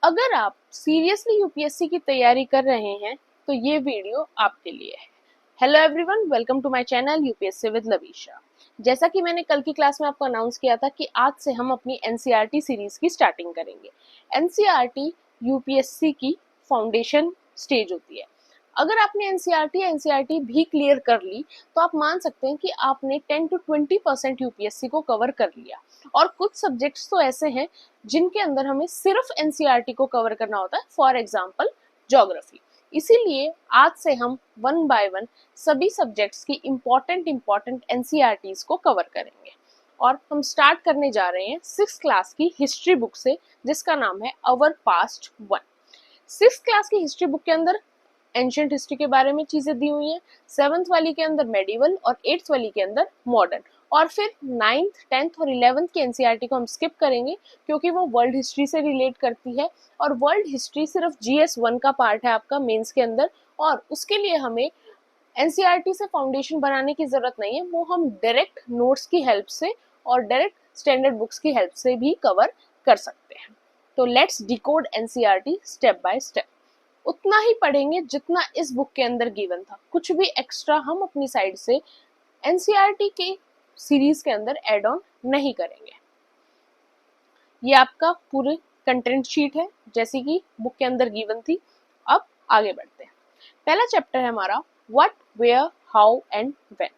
अगर आप seriously UPSC की तैयारी कर रहे हैं तो ये वीडियो आपके लिए है। Hello everyone, welcome to my channel UPSC with Lavisha. जैसा कि मैंने कल की क्लास में आपको अनाउंस किया था कि आज से हम अपनी एनसीईआरटी सीरीज की स्टार्टिंग करेंगे। एनसीईआरटी यूपीएससी की फाउंडेशन स्टेज होती है। अगर आपने एनसीईआरटी भी क्लियर कर ली तो आप मान सकते हैं कि आपने 10 to 20% यूपीएससी को कवर कर लिया। और कुछ सब्जेक्ट्स तो ऐसे हैं जिनके अंदर हमें सिर्फ एनसीईआरटी को कवर करना होता है, फॉर एग्जाम्पल ज्योग्राफी। इसीलिए आज से हम वन बाय वन सभी सब्जेक्ट्स की इम्पोर्टेंट एनसीईआरटीज को कवर करेंगे। और हम स्टार्ट करने जा रहे हैं 6th क्लास की हिस्ट्री बुक से, जिसका नाम है अवर पास्ट 1। 6th क्लास की हिस्ट्री बुक के अंदर एंशियंट हिस्ट्री के बारे में चीजें दी हुई हैं, 7th वाली के अंदर मेडिवल और 8th वाली के अंदर मॉडर्न। और फिर 9th, 10th और 11th की एनसीईआरटी को हम स्किप करेंगे क्योंकि वो वर्ल्ड हिस्ट्री से रिलेट करती है और वर्ल्ड हिस्ट्री सिर्फ जीएस 1 का पार्ट है आपका मेंस के अंदर, और उसके लिए हमें एनसीईआरटी से फाउंडेशन बनाने की जरूरत नहीं है। वो हम डायरेक्ट नोट्स की हेल्प से और डायरेक्ट स्टैंडर्ड बुक्स की हेल्प से भी कवर कर सकते हैं। तो let's decode NCERT step by step. उतना ही पढ़ेंगे जितना इस बुक के अंदर गिवन था, कुछ भी एक्स्ट्रा हम अपनी साइड से एनसीईआरटी के सीरीज के अंदर एड ऑन नहीं करेंगे। ये आपका पूरे कंटेंट शीट है जैसे कि बुक के अंदर गिवन थी। अब आगे बढ़ते हैं। पहला चैप्टर है हमारा what, where, how and when.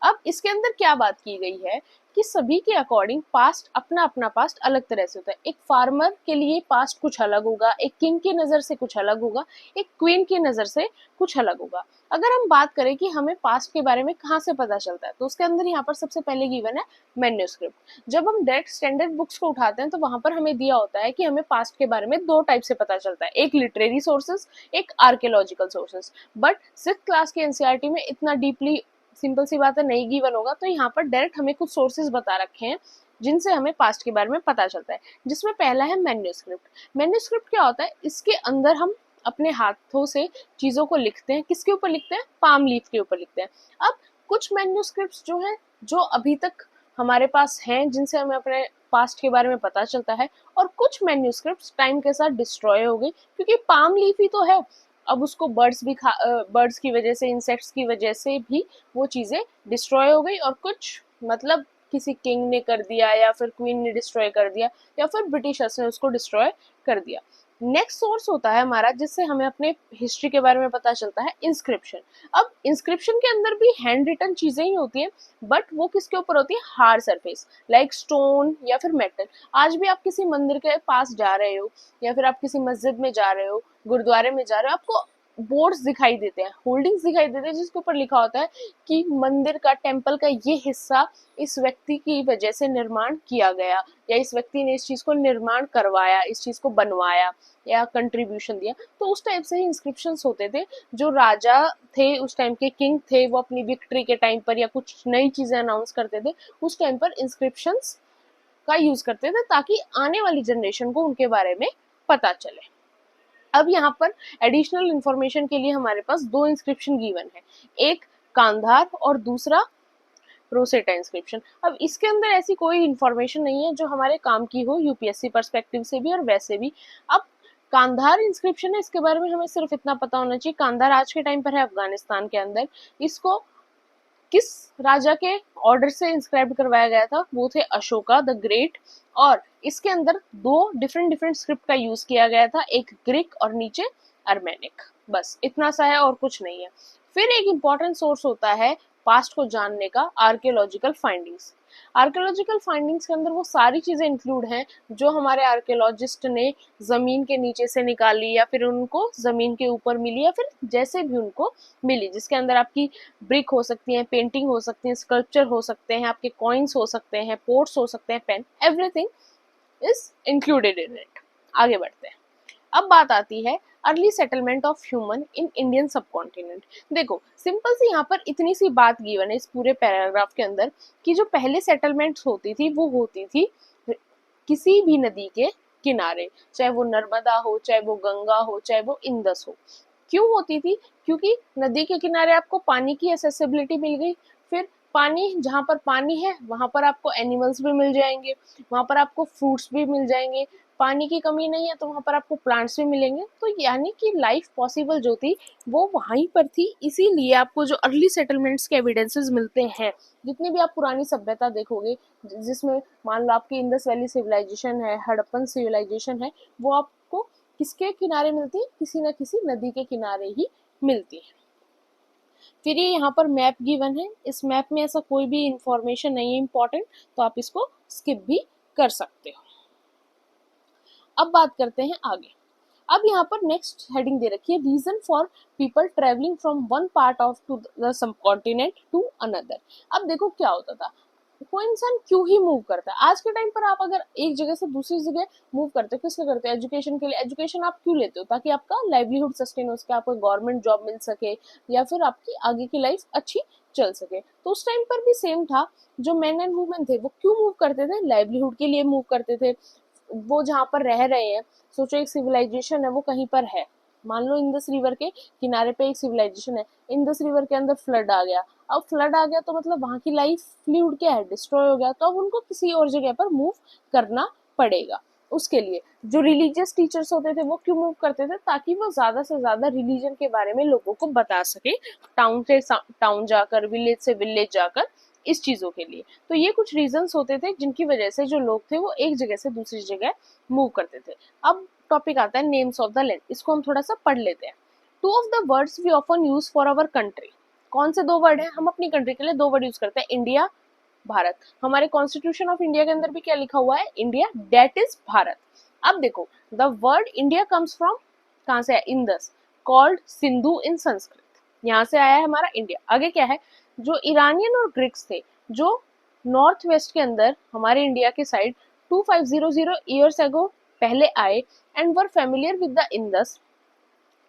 अब इसके अंदर क्या बात की गई है कि सभी के अकॉर्डिंग पास्ट अपना पास्ट अलग तरह से होता है। एक फार्मर के लिए पास्ट कुछ अलग होगा, एक किंग की नजर से कुछ अलग होगा, एक क्वीन की नजर से कुछ अलग होगा। अगर हम बात करें कि हमें पास्ट के बारे में कहाँ से पता चलता है, तो उसके अंदर यहाँ पर सबसे पहले गिवन है मैन्युस्क्रिप्ट। जब हम डायरेक्ट स्टैंडर्ड बुक्स को उठाते हैं तो वहां पर हमें दिया होता है कि हमें पास्ट के बारे में दो टाइप से पता चलता है, एक लिटरेरी सोर्सेस, एक archaeological sources. But 6th class के एनसीईआरटी में इतना डीपली, सिंपल सी बात है, नहीं गिवन होगा, तो यहाँ पर डायरेक्ट हमें कुछ सोर्सेज बता रखे हैं जिनसे हमें पास्ट के बारे में पता चलता है, जिसमें पहला है मैन्युस्क्रिप्ट। मैन्युस्क्रिप्ट क्या होता है? इसके अंदर हम अपने हाथों से चीजों को लिखते हैं। किसके ऊपर लिखते हैं? पाम लीफ के ऊपर लिखते हैं। अब कुछ मैन्युस्क्रिप्ट्स जो है जो अभी तक हमारे पास हैं, जिनसे हमें अपने पास्ट के बारे में पता चलता है, और कुछ मैन्युस्क्रिप्ट्स टाइम के साथ डिस्ट्रॉय हो गई क्योंकि पाम लीफ ही तो है। अब उसको बर्ड्स की वजह से, इंसेक्ट्स की वजह से भी वो चीजें डिस्ट्रॉय हो गई, और कुछ मतलब किसी किंग ने कर दिया या फिर क्वीन ने डिस्ट्रॉय कर दिया या फिर ब्रिटिशर्स ने उसको डिस्ट्रॉय कर दिया। नेक्स्ट सोर्स होता है हमारा जिससे हमें अपने हिस्ट्री के बारे में पता चलता है, इंस्क्रिप्शन। अब इंस्क्रिप्शन के अंदर भी हैंड रिटन चीजें ही होती है, बट वो किसके ऊपर होती है? हार्ड सरफेस, लाइक स्टोन या फिर मेटल। आज भी आप किसी मंदिर के पास जा रहे हो या फिर आप किसी मस्जिद में जा रहे हो, गुरुद्वारे में जा रहे हो, आपको बोर्ड्स दिखाई देते हैं, होल्डिंग्स दिखाई देते हैं, जिसके ऊपर लिखा होता है कि मंदिर का, टेम्पल का ये हिस्सा इस व्यक्ति की वजह से निर्माण किया गया, या इस व्यक्ति ने इस चीज को निर्माण करवाया, इस चीज को बनवाया या कंट्रीब्यूशन दिया। तो उस टाइप से ही इंस्क्रिप्शंस होते थे। जो राजा थे, उस टाइम के किंग थे, वो अपनी विक्ट्री के टाइम पर या कुछ नई चीजें अनाउंस करते थे, उस टाइम पर इंस्क्रिप्शंस का यूज करते थे ताकि आने वाली जनरेशन को उनके बारे में पता चले। अब यहाँ पर एडिशनल इंफॉर्मेशन के लिए हमारे पास दो इंस्क्रिप्शन गिवन है, एक कांधार और दूसरा रोसेटा इंस्क्रिप्शन। अब इसके अंदर ऐसी कोई इंफॉर्मेशन नहीं है जो हमारे काम की हो यूपीएससी पर्सपेक्टिव से भी और वैसे भी। अब कांधार इंस्क्रिप्शन है, इसके बारे में हमें सिर्फ इतना पता होना चाहिए, कांधार आज के टाइम पर है अफगानिस्तान के अंदर। इसको किस राजा के ऑर्डर से इंस्क्राइब करवाया गया था? वो थे अशोका द ग्रेट। और इसके अंदर दो डिफरेंट स्क्रिप्ट का यूज किया गया था, एक ग्रीक और नीचे अर्मेनिक। बस इतना सा है और कुछ नहीं है। फिर एक इंपॉर्टेंट सोर्स होता है पास्ट को जानने का, आर्कियोलॉजिकल फाइंडिंग्स। आर्कियोलॉजिकल फाइंडिंग्स के अंदर वो सारी चीजें इंक्लूड हैं जो हमारे आर्कियोलॉजिस्ट ने जमीन के नीचे से निकाली या फिर उनको जमीन के ऊपर मिली या फिर जैसे भी उनको मिली, जिसके अंदर आपकी ब्रिक हो सकती है, पेंटिंग हो सकती है, स्कल्पचर हो सकते हैं, आपके कॉइन्स हो सकते हैं, पोर्ट्स हो सकते हैं, pen, everything is included in it. आगे बढ़ते हैं। अब बात आती है early settlement of human in Indian subcontinent. देखो सिंपल सी यहाँ पर इतनी सी बात गिवन है इस पूरे पैराग्राफ के अंदर कि जो पहले सेटलमेंट्स होती थी वो होती थी किसी भी नदी के किनारे, चाहे वो नर्मदा हो, चाहे वो गंगा हो, चाहे वो इंदस हो। क्यों होती थी? क्योंकि नदी के किनारे आपको पानी की एसेसिबिलिटी मिल गई। फिर पानी, जहाँ पर पानी है वहां पर आपको एनिमल्स भी मिल जाएंगे, वहां पर आपको फ्रूट्स भी मिल जाएंगे। पानी की कमी नहीं है तो वहाँ पर आपको प्लांट्स भी मिलेंगे। तो यानी कि लाइफ पॉसिबल जो थी वो वहीं पर थी, इसीलिए आपको जो अर्ली सेटलमेंट्स के एविडेंसेस मिलते हैं, जितनी भी आप पुरानी सभ्यता देखोगे जिसमें मान लो आपकी इंडस वैली सिविलाइजेशन है, हड़प्पन सिविलाइजेशन है, वो आपको किसके किनारे मिलती है, किसी न किसी नदी के किनारे ही मिलती है। फिर ये यहाँ पर मैप गिवन है, इस मैप में ऐसा कोई भी इंफॉर्मेशन नहीं है इम्पोर्टेंट, तो आप इसको स्किप भी कर सकते हो। अब बात करते हैं आगे। अब यहाँ पर नेक्स्ट हेडिंग दे रखी है, reason for people travelling from one part of to the subcontinent to another. अब देखो क्या होता था, कोई इंसान क्यों ही मूव करता है। आज के टाइम पर आप अगर एक जगह से दूसरी जगह मूव करते हो, किस लिए करते हो, एजुकेशन के लिए। एजुकेशन आप क्यों लेते हो, ताकि आपका लाइवलीहुड सस्टेन हो सके, आपको गवर्नमेंट जॉब मिल सके, या फिर आपकी आगे की लाइफ अच्छी चल सके। तो उस टाइम पर भी सेम था, जो मैन एंड वुमेन थे वो क्यों मूव करते थे, लाइवलीहुड के लिए मूव करते थे। वो जहाँ पर रह रहे हैं, सोचो एक सिविलाइजेशन है वो कहीं पर है, मान लो इंडस रिवर के किनारे पे एक सिविलाइजेशन है, इंडस रिवर के अंदर फ्लड आ गया। अब फ्लड आ गया तो मतलब वहां की लाइवलीहुड क्या है, डिस्ट्रॉय हो गया, तो अब उनको किसी और जगह पर मूव करना पड़ेगा। उसके लिए जो रिलीजियस टीचर्स होते थे वो क्यों मूव करते थे, ताकि वो ज्यादा से ज्यादा रिलीजन के बारे में लोगों को बता सके, टाउन से टाउन जाकर, विलेज से विलेज जाकर, इस चीजों के लिए। तो ये कुछ रीजंस होते थे जिनकी वजह से जो लोग थे वो एक जगह से दूसरी जगह मूव करते थे। अब टॉपिक आता है नेम्स ऑफ द लैंड, इसको हम थोड़ा सा पढ़ लेते हैं। Two of the words we often use for our country. कौन से दो वर्ड हैं, हम अपनी कंट्री के लिए दो वर्ड यूज करते हैं, इंडिया, भारत। हमारे कॉन्स्टिट्यूशन ऑफ इंडिया के अंदर भी क्या लिखा हुआ है, इंडिया, डेट इज भारत। अब देखो, the word India comes from, कहां से है, इंदस, कॉल्ड सिंधु इन संस्कृत, यहाँ से आया है हमारा इंडिया। आगे क्या है, जो ईरानियन और ग्रीक्स थे, जो नॉर्थ वेस्ट के अंदर हमारे इंडिया के साइड 2500 ईयर्स एगो पहले आए, and were familiar with the Indus,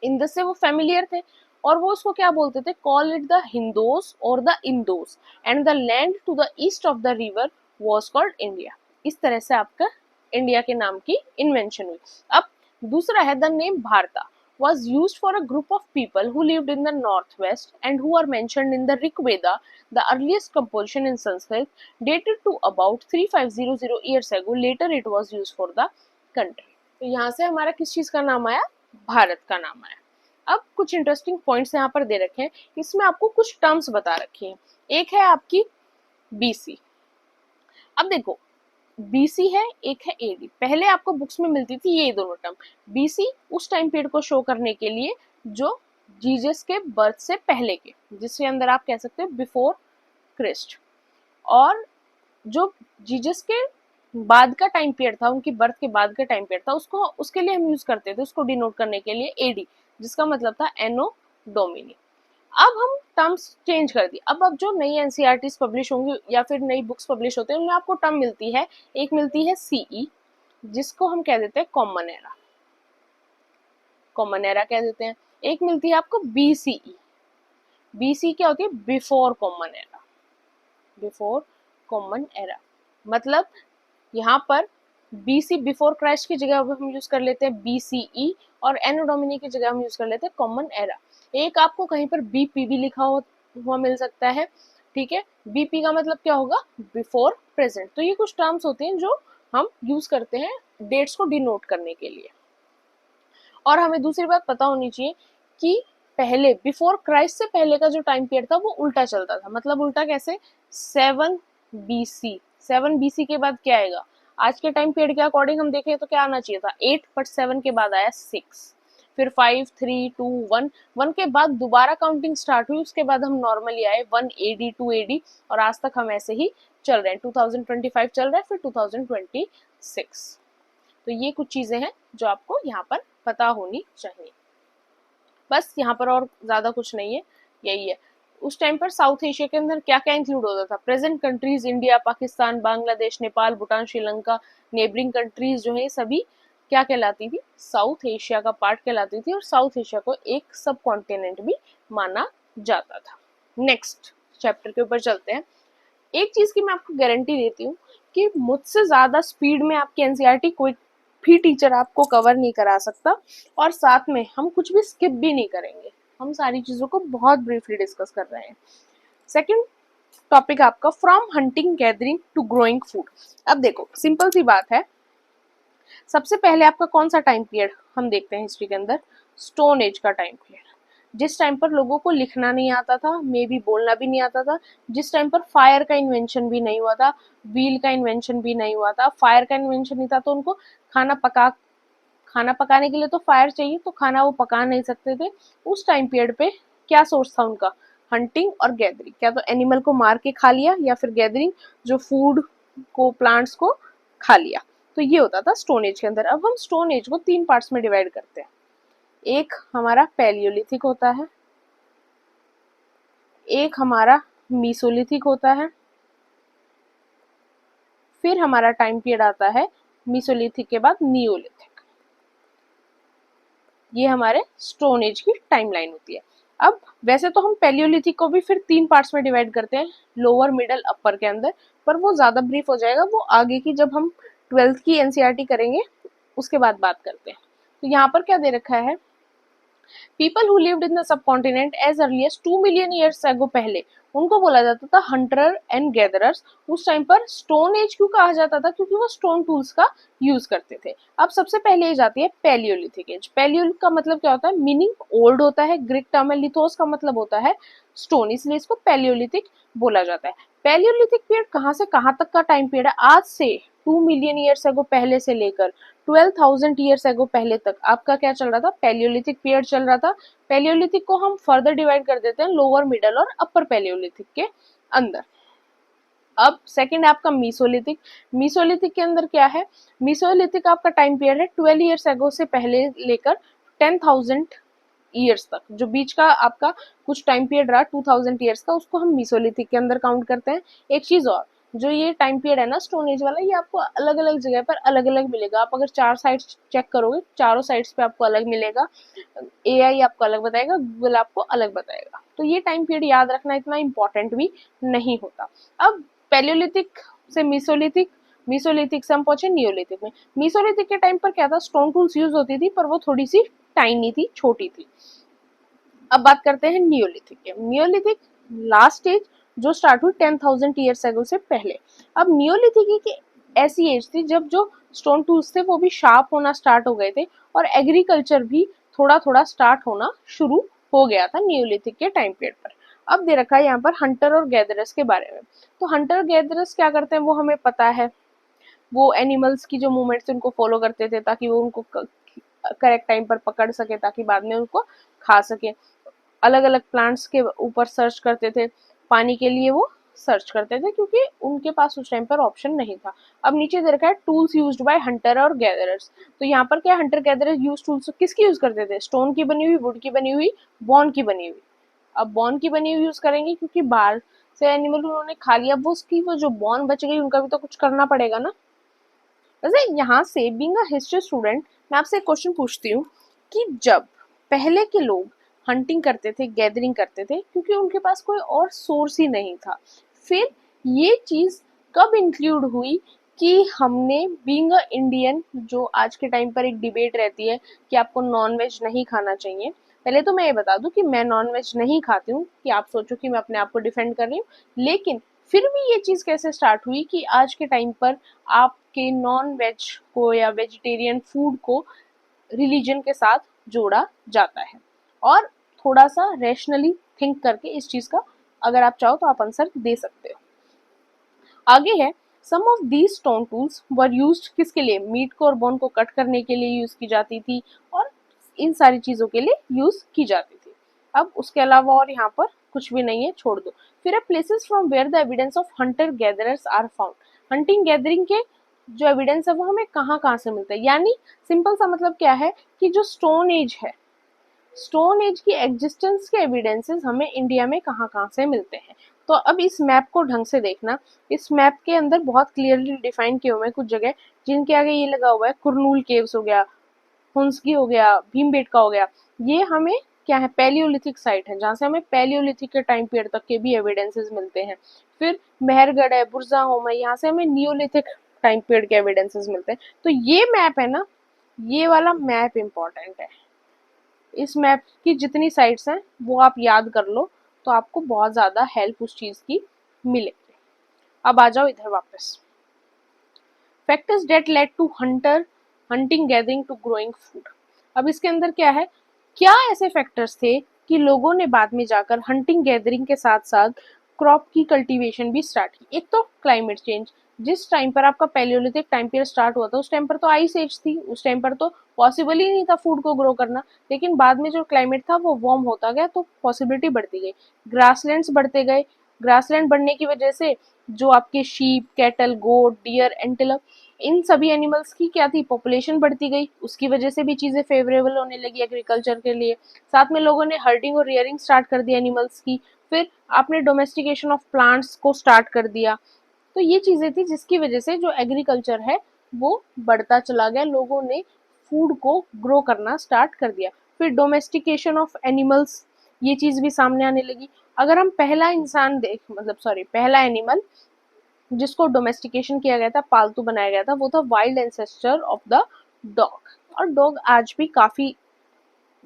Indus से वो फेमिलियर थे, और वो उसको क्या बोलते थे, कॉल इट द हिंदोस और the Indus, and the land to the east of the river was called India. इस तरह से आपका इंडिया के नाम की इन्वेंशन हुई। अब दूसरा है, द नेम भारता was used for a group of people who lived in the northwest and who are mentioned in the Rig Veda, the earliest composition in Sanskrit, dated to about 3500 years ago. Later it was used for the country. तो यहाँ से हमारा किस चीज का नाम आया, भारत का नाम आया। अब कुछ इंटरेस्टिंग पॉइंट्स यहाँ पर दे रखे हैं, इसमें आपको कुछ टर्म्स बता रखी हैं। एक है आपकी बीसी। अब देखो, बीसी है, एक है एडी। पहले आपको बुक्स में मिलती थी ये दोनों टर्म। बीसी उस टाइम पीरियड को शो करने के लिए जो जीसस के बर्थ से पहले के, जिसके अंदर आप कह सकते हो बिफोर क्रिस्ट, और जो जीसस के बाद का टाइम पीरियड था, उनकी बर्थ के बाद का टाइम पीरियड था, उसको उसके लिए हम यूज करते थे, उसको डिनोट करने के लिए एडी, जिसका मतलब था एनो डोमिनी। अब हम टर्म्स चेंज कर दी। अब जो नई एनसीईआरटीज पब्लिश होंगी या फिर नई बुक्स पब्लिश होते हैं, उनमें आपको टर्म मिलती है, एक मिलती है सीई, जिसको हम कह देते हैं कॉमन एरा, कॉमन एरा कह देते हैं। एक मिलती है आपको बीसीई, बीसी क्या होती है, before common era, before common era. मतलब यहाँ पर बीसी बिफोर क्राइस्ट की जगह हम यूज कर लेते हैं बीसीई, और एनो डोमिनी की जगह हम यूज कर लेते हैं कॉमन एरा। एक आपको कहीं पर बीपी भी लिखा हुआ मिल सकता है, ठीक है। बीपी का मतलब क्या होगा, बिफोर प्रेजेंट। तो ये कुछ टर्म्स होते हैं जो हम यूज करते हैं डेट्स को डिनोट करने के लिए। और हमें दूसरी बात पता होनी चाहिए कि पहले बिफोर क्राइस्ट से पहले का जो टाइम पीरियड था वो उल्टा चलता था। मतलब उल्टा कैसे, 7 BC, 7 BC के बाद क्या आएगा, आज के टाइम पीरियड के अकॉर्डिंग हम देखें तो क्या आना चाहिए था 8, बट 7 के बाद आया 6, फिर 5, 3, 2, 1, 1 के बाद दोबारा काउंटिंग स्टार्ट हुई, उसके बाद हम नॉर्मली आए 1 AD 2 AD, और आज तक हम ऐसे ही चल रहे हैं। 2025 चल रहा है, फिर 2026। तो ये कुछ चीजें हैं जो आपको यहाँ पर पता होनी चाहिए। बस यहाँ पर और ज्यादा कुछ नहीं है, यही है। उस टाइम पर साउथ एशिया के अंदर क्या क्या इंक्लूड होता था, present countries India, Pakistan, Bangladesh, Nepal, Bhutan, Sri Lanka, neighbouring countries जो है सभी क्या कहलाती थी, साउथ एशिया का पार्ट कहलाती थी, और साउथ एशिया को एक सब कॉन्टिनेंट भी माना जाता था। नेक्स्ट चैप्टर के ऊपर चलते हैं। एक चीज की मैं आपको गारंटी देती हूँ कि मुझसे ज्यादा स्पीड में आपकी एनसीईआरटी कोई भी टीचर आपको कवर नहीं करा सकता, और साथ में हम कुछ भी स्किप भी नहीं करेंगे, हम सारी चीजों को बहुत ब्रीफली डिस्कस कर रहे हैं। सेकंड टॉपिक आपका from hunting gathering to growing food. अब देखो, सिंपल सी बात है, सबसे पहले आपका कौन सा टाइम पीरियड हम देखते हैं हिस्ट्री के अंदर, स्टोन एज का टाइम पीरियड, जिस टाइम पर लोगों को लिखना नहीं आता था, मे बी बोलना भी नहीं आता था, जिस टाइम पर फायर का इन्वेंशन भी नहीं हुआ था, व्हील का इन्वेंशन भी नहीं हुआ था, फायर का इन्वेंशन नहीं था तो उनको खाना पकाने के लिए तो फायर चाहिए, तो खाना वो पका नहीं सकते थे। उस टाइम पीरियड पे क्या सोर्स था उनका, हंटिंग और गैदरिंग, क्या तो एनिमल को मार के खा लिया या फिर गैदरिंग जो फूड को प्लांट्स को खा लिया। तो ये होता था स्टोन एज के अंदर। अब हम स्टोन एज को 3 पार्ट्स में डिवाइड करते हैं। एक हमारा पैलियोलिथिक होता है, एक हमारा मीसोलिथिक होता है, फिर हमारा टाइम पीरियड आता है मीसोलिथिक के बाद नियोलिथिक। ये हमारे स्टोन एज की टाइमलाइन होती है। अब वैसे तो हम पैलियोलिथिक को भी फिर 3 पार्ट्स में डिवाइड करते हैं, लोअर मिडल अपर के अंदर, पर वो ज्यादा ब्रीफ हो जाएगा, वो आगे की जब हम 12th की एनसीईआरटी करेंगे उसके बाद बात करते हैं। तो यहाँ पर क्या दे रखा है, people who lived in the subcontinent as early as 2 million years ago, पहले उनको बोला जाता था हंटर एंड गैदरर्स। उस टाइम पर स्टोन एज क्यों कहा जाता था, क्योंकि वो स्टोन टूल्स का यूज करते थे। अब सबसे पहले एज आती है पैलियोलिथिक एज। पैलियोलिथिक का मतलब क्या होता है, मीनिंग ओल्ड होता है, ग्रीक टर्म है लिथोस का मतलब होता है स्टोन, इसलिए इसको पैलियोलिथिक बोला जाता है। पैलियोलिथिक पीरियड कहाँ से कहाँ तक का टाइम पीरियड है, आज से 2 मिलियन ईयर्स एगो पहले से लेकर 12,000 ईयर्स एगो पहले तक आपका क्या चल रहा था, पैलियोलिथिक पीरियड चल रहा था। पैलियोलिथिक को हम फर्दर डिवाइड कर देते हैं लोअर मिडल और अपर पैलियोलिथिक के अंदर। अब सेकंड है आपका मीसोलिथिक। मीसोलिथिक के अंदर क्या है, मीसोलिथिक आपका टाइम पीरियड है 12 ईयर्स एगो से पहले लेकर 10,000 ईयर्स तक, जो बीच का आपका कुछ टाइम पीरियड रहा 2000 ईयर्स का, उसको हम मीसोलिथिक के अंदर काउंट करते हैं। एक चीज और, जो ये टाइम पीरियड है ना स्टोन एज वाला, ये आपको अलग अलग जगह पर अलग अलग मिलेगा। आप अगर 4 साइड्स चेक करोगे, चारों साइड्स पे आपको अलग मिलेगा। एआई आपको अलग बताएगा, गूगल आपको अलग बताएगा। तो ये टाइम पीरियड याद रखना इतना इंपॉर्टेंट भी नहीं होता। अब पैलियोलिथिक से मीसोलिथिक, मीसोलिथिक से हम पहुंचे नियोलिथिक में। मीसोलिथिक के टाइम पर क्या था, स्टोन टूल्स यूज होती थी, पर वो थोड़ी सी टाइनी थी, छोटी थी। अब बात करते हैं नियोलिथिक के। नियोलिथिक लास्ट स्टेज जो स्टार्ट हुई 10,000 ईयर्स एगो से पहले। अब नियोलिथिक की ऐसी एज थी जब जो स्टोन टूल्स थे वो भी शार्प होना स्टार्ट हो गए थे, और एग्रीकल्चर भी थोड़ा थोड़ा स्टार्ट होना शुरू हो गया था नियोलिथिक के टाइम पीरियड पर। अब दे रखा है यहाँ पर हंटर और गैदरर्स के बारे में। तो हंटर गैदरर्स क्या करते हैं वो हमें पता है, वो एनिमल्स की जो मूवमेंट्स उनको फॉलो करते थे ताकि वो उनको करेक्ट टाइम पर पकड़ सके, ताकि बाद में उनको खा सके। अलग अलग प्लांट्स के ऊपर सर्च करते थे, पानी के लिए वो सर्च करते थे, क्योंकि उनके पास उस टाइम पर ऑप्शन नहीं था। अब नीचे दे रखा है टूल्स यूज्ड बाय हंटर और गैदरर्स। तो यहाँ पर क्या, हंटर गैदरर्स यूज टूल्स किसकी यूज करते थे, स्टोन की बनी हुई, वुड की बनी हुई, बॉन की बनी हुई। अब बॉन की बनी हुई यूज करेंगे क्योंकि बाहर से एनिमल उन्होंने खा लिया, वो उसकी वो जो बॉन बच गई उनका भी तो कुछ करना पड़ेगा ना। वैसे यहाँ से बीइंग अ हिस्ट्री स्टूडेंट मैं आपसे एक क्वेश्चन पूछती हूँ कि जब पहले के लोग हंटिंग करते थे, गैदरिंग करते थे, क्योंकि उनके पास कोई और सोर्स ही नहीं था, फिर ये चीज कब इंक्लूड हुई कि हमने बीइंग अ इंडियन, जो आज के टाइम पर एक डिबेट रहती है कि आपको नॉन वेज नहीं खाना चाहिए। पहले तो मैं ये बता दूं कि मैं नॉन वेज नहीं खाती हूँ, कि आप सोचो कि मैं अपने आप को डिफेंड कर रही हूँ, लेकिन फिर भी ये चीज कैसे स्टार्ट हुई कि आज के टाइम पर आपके नॉन वेज को या वेजिटेरियन फूड को रिलीजन के साथ जोड़ा जाता है। और थोड़ा सा रैशनली थिंक करके इस चीज का अगर आप चाहो तो आप आंसर दे सकते हो। आगे है, some of these stone tools were used किसके लिए, मीट को और बोन को कट करने के लिए यूज की जाती थी, और इन सारी चीजों के लिए यूज की जाती थी। अब उसके अलावा और यहाँ पर कुछ भी नहीं है, छोड़ दो। फिर है places from where the evidence of hunter gatherers are found. Hunting gathering के जो एविडेंस है वो हमें कहाँ कहाँ से मिलता है, यानी सिंपल सा मतलब क्या है कि जो स्टोन एज है, स्टोन एज की एग्जिस्टेंस के एविडेंसेस हमें इंडिया में कहाँ कहाँ से मिलते हैं। तो अब इस मैप को ढंग से देखना, इस मैप के अंदर बहुत क्लियरली डिफाइन किए हुए हैं कुछ जगह, जिनके आगे ये लगा हुआ है कुरनूल केव्स हो गया, हुंसगी हो गया, भीमबेटका हो गया, ये हमें क्या है, पैलियोलिथिक साइट है, जहाँ से हमें पैलियोलिथिक के टाइम पीरियड तक के भी एविडेंसेस मिलते हैं। फिर मेहरगढ़ है, बुरजा होम है, यहाँ से हमें नियोलिथिक टाइम पीरियड के एविडेंसेस मिलते हैं। तो ये मैप है ना, ये वाला मैप इंपॉर्टेंट है। इस मैप की जितनी साइट्स हैं वो आप याद कर लो, तो आपको बहुत ज़्यादा हेल्प उस चीज़ की मिलेगी। अब आ जाओ इधर वापस। Factors that led to hunter hunting gathering to growing food. अब इसके अंदर क्या है, क्या ऐसे फैक्टर्स थे कि लोगों ने बाद में जाकर हंटिंग गैदरिंग के साथ साथ क्रॉप की कल्टीवेशन भी स्टार्ट की। एक तो क्लाइमेट चेंज, जिस टाइम पर आपका पैलियोलिथिक टाइम पीरियड स्टार्ट हुआ था उस टाइम पर तो आइस एज थी, उस टाइम पर तो पॉसिबल ही नहीं था फूड को ग्रो करना, लेकिन बाद में जो क्लाइमेट था वो वार्म होता गया तो पॉसिबिलिटी बढ़ती गई, ग्रासलैंड्स बढ़ते गए, ग्रासलैंड बढ़ने की वजह से जो आपके शीप, कैटल, गोट, डियर, एंटेलोप, इन सभी एनिमल्स की क्या थी, पॉपुलेशन बढ़ती गई, उसकी वजह से भी चीजें फेवरेबल होने लगी एग्रीकल्चर के लिए। साथ में लोगों ने हर्टिंग और रियरिंग स्टार्ट कर दिया एनिमल्स की, फिर आपने डोमेस्टिकेशन ऑफ प्लांट्स को स्टार्ट कर दिया। तो ये चीजें थी जिसकी वजह से जो एग्रीकल्चर है वो बढ़ता चला गया, लोगों ने फूड को ग्रो करना स्टार्ट कर दिया। फिर डोमेस्टिकेशन ऑफ एनिमल्स, ये चीज भी सामने आने लगी। अगर हम पहला इंसान देख मतलब सॉरी पहला एनिमल जिसको डोमेस्टिकेशन किया गया था, पालतू बनाया गया था, वो था wild ancestor of the dog. और डॉग आज भी काफी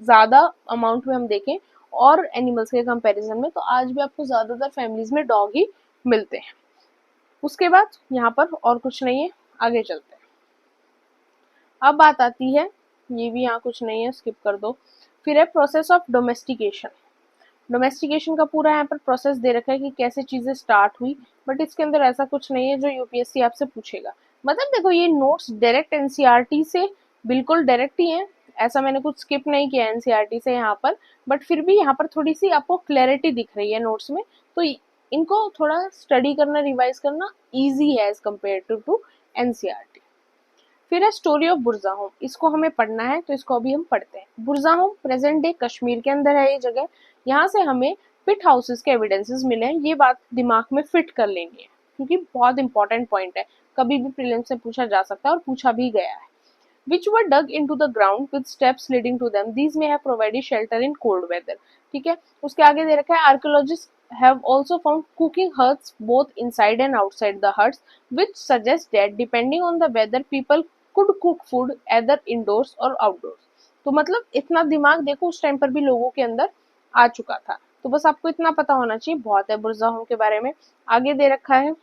ज्यादा अमाउंट में हम देखें और एनिमल्स के कंपैरिजन में, तो आज भी आपको ज्यादातर फैमिलीज में डॉग ही मिलते हैं। उसके बाद यहाँ पर और कुछ नहीं है, आगे चलते हैं। अब बात आती है, ये भी यहाँ कुछ नहीं है, स्किप कर दो। फिर है प्रोसेस ऑफ डोमेस्टिकेशन। डोमेस्टिकेशन का पूरा यहाँ पर प्रोसेस दे रखा है कि कैसे चीजें स्टार्ट हुई, बट इसके अंदर ऐसा कुछ नहीं है जो यूपीएससी आपसे पूछेगा। मतलब देखो ये नोट्स डायरेक्ट एनसीईआरटी से बिल्कुल डायरेक्ट ही है, ऐसा मैंने कुछ स्किप नहीं किया एनसीईआरटी से यहाँ पर, बट फिर भी यहाँ पर थोड़ी सी आपको क्लैरिटी दिख रही है नोट्स में, तो इनको थोड़ा स्टडी करना, रिवाइज करना ईजी है एज कम्पेयर टू एनसीईआरटी। फिर है स्टोरी ऑफ बुरज़ाहोम, इसको हमें पढ़ना है तो इसको अभी हम पढ़ते हैं। बुरज़ाहोम प्रेजेंट डे कश्मीर के अंदर है ये जगह, यहाँ से हमें पिट हाउसेस के एविडेंसेस मिले हैं, ये बात दिमाग में फिट कर लेनी है क्योंकि बहुत इंपॉर्टेंट पॉइंट है, कभी भी प्रीलिम्स से पूछा जा सकता है और पूछा भी गया है। which were dug into the ground with steps leading to them. These may have provided shelter in cold weather. ठीक है, उसके आगे दे रखा है archaeologists have also found cooking huts both inside and outside the huts, which suggests that depending on the weather people could cook food either indoors or outdoors. तो मतलब इतना दिमाग देखो उस टाइम पर भी लोगों के अंदर आ चुका था, तो बस आपको इतना पता होना चाहिए, बहुत है बुरज़ाहोम के बारे में। आगे दे रखा है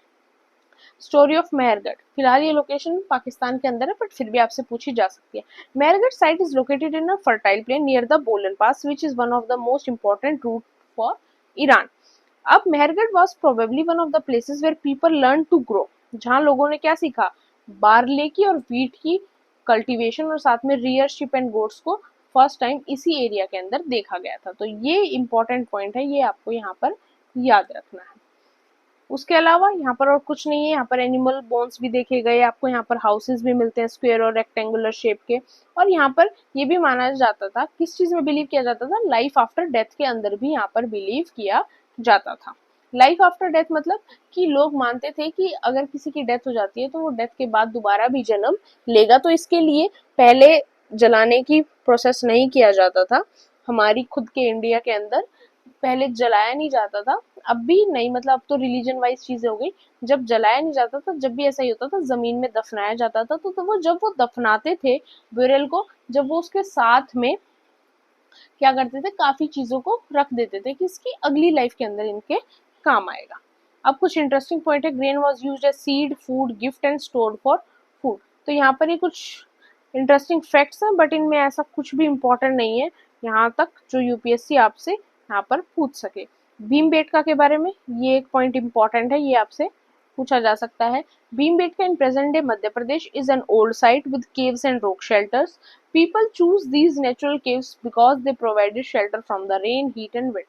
स्टोरी ऑफ मेहरगढ़। फिलहाल ये लोकेशन पाकिस्तान के अंदर है बट फिर भी आपसे पूछी जा सकती है। Mehrgarh site is located in a fertile plain near the Bolan pass which is one of the most important route for Iran. अब Mehrgarh was probably one of the places where people learn to grow, जहाँ लोगों ने क्या सीखा, barley की और wheat की cultivation, और साथ में रियर शिप एंड गोट्स को फर्स्ट टाइम इसी एरिया के अंदर देखा गया था। तो ये इंपॉर्टेंट पॉइंट है, ये आपको यहाँ पर याद रखना है। उसके अलावा यहाँ पर और कुछ नहीं है, यहाँ पर एनिमल बोन्स भी देखे गए, आपको यहाँ पर हाउसेस भी मिलते हैं स्क्वायर और रेक्टेंगुलर शेप के, और यहाँ पर ये भी माना जाता था, किस चीज में बिलीव किया जाता था, लाइफ आफ्टर डेथ के अंदर भी यहाँ पर बिलीव किया जाता था। लाइफ आफ्टर डेथ मतलब कि लोग मानते थे कि अगर किसी की डेथ हो जाती है तो वो डेथ के बाद दोबारा भी जन्म लेगा, तो इसके लिए पहले जलाने की प्रोसेस नहीं किया जाता था। हमारी खुद के इंडिया के अंदर पहले जलाया नहीं जाता था, अब भी नहीं, मतलब अब तो रिलीजन वाइज चीजें हो गई। जब जलाया नहीं जाता था, जब भी ऐसा ही होता था, जमीन में दफनाया जाता था, तो वो जब वो दफनाते थे ब्यूरल को, जब वो उसके साथ में क्या करते थे, काफी चीजों को रख देते थे कि इसकी अगली लाइफ के अंदर इनके काम आएगा। अब कुछ इंटरेस्टिंग पॉइंट है, grain was use as seed, food, gift and store for food. तो यहाँ पर ये कुछ इंटरेस्टिंग फैक्ट्स हैं बट इनमें ऐसा कुछ भी इम्पोर्टेंट नहीं है यहाँ तक जो यूपीएससी आपसे यहाँ पर पूछ सके। भीमबेटका के बारे में ये एक पॉइंट इंपॉर्टेंट है, ये आपसे पूछा जा सकता है। Bhimbetka in present day Madhya Pradesh is an old site with caves and rock shelters. People choose these natural caves because they provided shelter from the rain, heat and wind.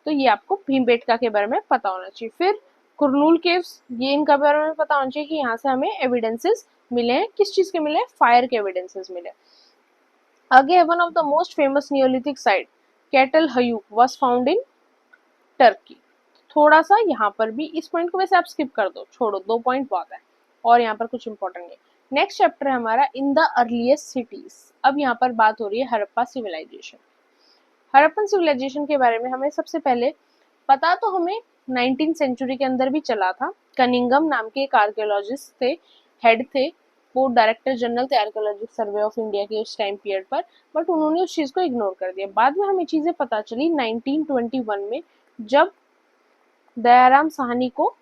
तो ये आपको भीमबेटका के बारे में पता होना चाहिए। फिर कुरनूल केव्स, ये इनका बारे में पता होना चाहिए कि यहाँ से हमें एविडेंसेस मिले हैं, किस चीज के मिले हैं, फायर के एविडेंसेस मिले। आगे है one of the most famous neolithic site Catalhoyuk was found in Turkey. थोड़ा सा यहाँ पर भी इस पॉइंट को वैसे आप स्किप कर दो, छोड़ो, 2 पॉइंट बहुत है और यहाँ पर कुछ इंपॉर्टेंट नहीं। नेक्स्ट चैप्टर है हमारा इन द अर्लीस्ट सिटीज। अब यहाँ पर बात हो रही है हड़प्पा सिविलाइजेशन। हड़प्पन सिविलाइजेशन के बारे में हमें सबसे पहले पता तो हमें 19th सेंचुरी के अंदर भी चला था। कनिंगम नाम के एक आर्कियोलॉजिस्ट थे, हेड थे, वो डायरेक्टर जनरल थे आर्कियोलॉजिकल सर्वे ऑफ इंडिया के उस टाइम पीरियड पर, बट उन्होंने उस चीज को इग्नोर कर दिया। बाद में हमें चीजें पता चली 1921 में, जब दयाराम साहनी को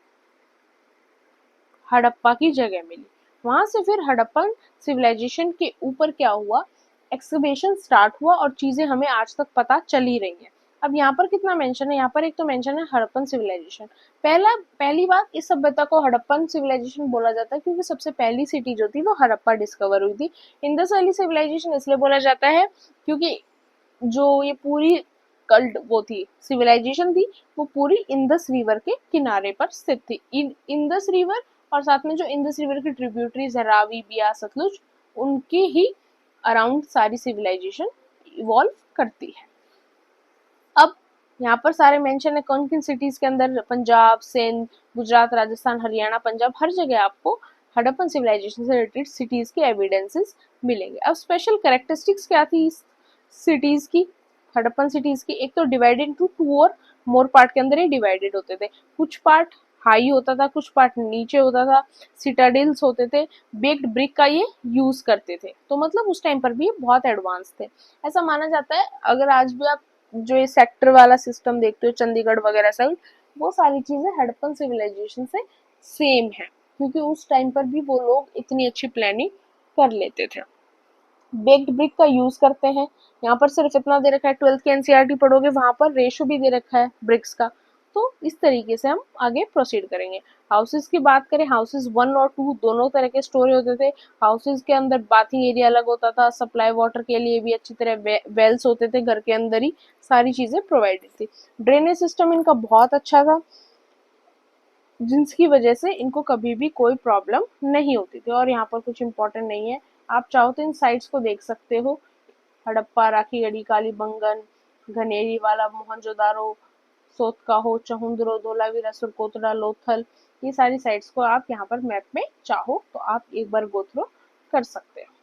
हड़प्पा की जगह मिली। वहां से फिर हड़प्पन सिविलाइजेशन के ऊपर क्या हुआ, एक्सकवेशन स्टार्ट हुआ और चीजें हमें आज तक पता चल ही रही हैं। अब यहाँ पर कितना मेंशन है, यहाँ पर एक तो मेंशन है हड़प्पन सिविलाइजेशन। पहली बात, इस सभ्यता को हड़प्पन सिविलाइजेशन बोला जाता है क्योंकि सबसे पहली सिटी जो थी वो हड़प्पा डिस्कवर हुई थी। इंडस वैली सिविलाइजेशन इसलिए बोला जाता है क्योंकि जो ये पूरी कल्ट वो थी सिविलाइजेशन थी, वो पूरी इंदस रिवर के किनारे पर स्थित थी। इंदस रिवर और साथ में जो इंदस रिवर की ट्रिब्यूटरीज है रावी, बियास, सतलुज, उनके ही अराउंड सारी सिविलाइजेशन इवॉल्व करती है। अब यहाँ पर सारे मेंशन है कौन किन सिटीज के अंदर, पंजाब, सिंध, गुजरात, राजस्थान, हरियाणा, पंजाब, हर जगह आपको हड़प्पन सिविलाइजेशन से रिलेटेड सिटीज के एविडेंसेस मिलेंगे। अब स्पेशल कैरेक्टरिस्टिक्स क्या थी इस सिटीज की, हड़प्पन सिटीज की, एक तो डिवाइडेड इनटू 2 और मोर पार्ट के अंदर ही डिवाइडेड होते थे। कुछ पार्ट हाई होता था, कुछ पार्ट नीचे होता था, सिटाडेल्स होते थे, बेक्ड ब्रिक का ये यूज करते थे। तो मतलब उस टाइम पर भी बहुत एडवांस थे। ऐसा माना जाता है अगर आज भी आप जो ये सेक्टर वाला सिस्टम देखते हो चंडीगढ़ वगैरह साइड, वो सारी चीजें हड़प्पन सिविलाइजेशन से सेम है क्योंकि उस टाइम पर भी वो लोग इतनी अच्छी प्लानिंग कर लेते थे। बेक्ड ब्रिक का यूज करते हैं। यहाँ पर सिर्फ इतना दे रखा है, 12th के एनसीईआरटी पढ़ोगे वहां पर रेशो भी दे रखा है ब्रिक्स का। तो इस तरीके से हम आगे प्रोसीड करेंगे। हाउसेस की बात करें, हाउसेस 1 और 2 दोनों तरह के स्टोरी होते थे। हाउसेस के अंदर बाथिंग एरिया अलग होता था, सप्लाई वाटर के लिए भी अच्छी तरह वेल्स होते थे, घर के अंदर ही सारी चीजें प्रोवाइडेड थी। ड्रेनेज सिस्टम इनका बहुत अच्छा था जिसकी वजह से इनको कभी भी कोई प्रॉब्लम नहीं होती थी। और यहाँ पर कुछ इंपॉर्टेंट नहीं है, आप चाहो तो इन साइट्स को देख सकते हो, हड़प्पा, राखीगढ़ी, कालीबंगन, घनेरी वाला, मोहनजोदारो, सोतकाहो, चहुंदरो, धोलावीरा, सुरकोतड़ा, लोथल, ये सारी साइट्स को आप यहाँ पर मैप में चाहो तो आप एक बार गो थ्रू कर सकते हो।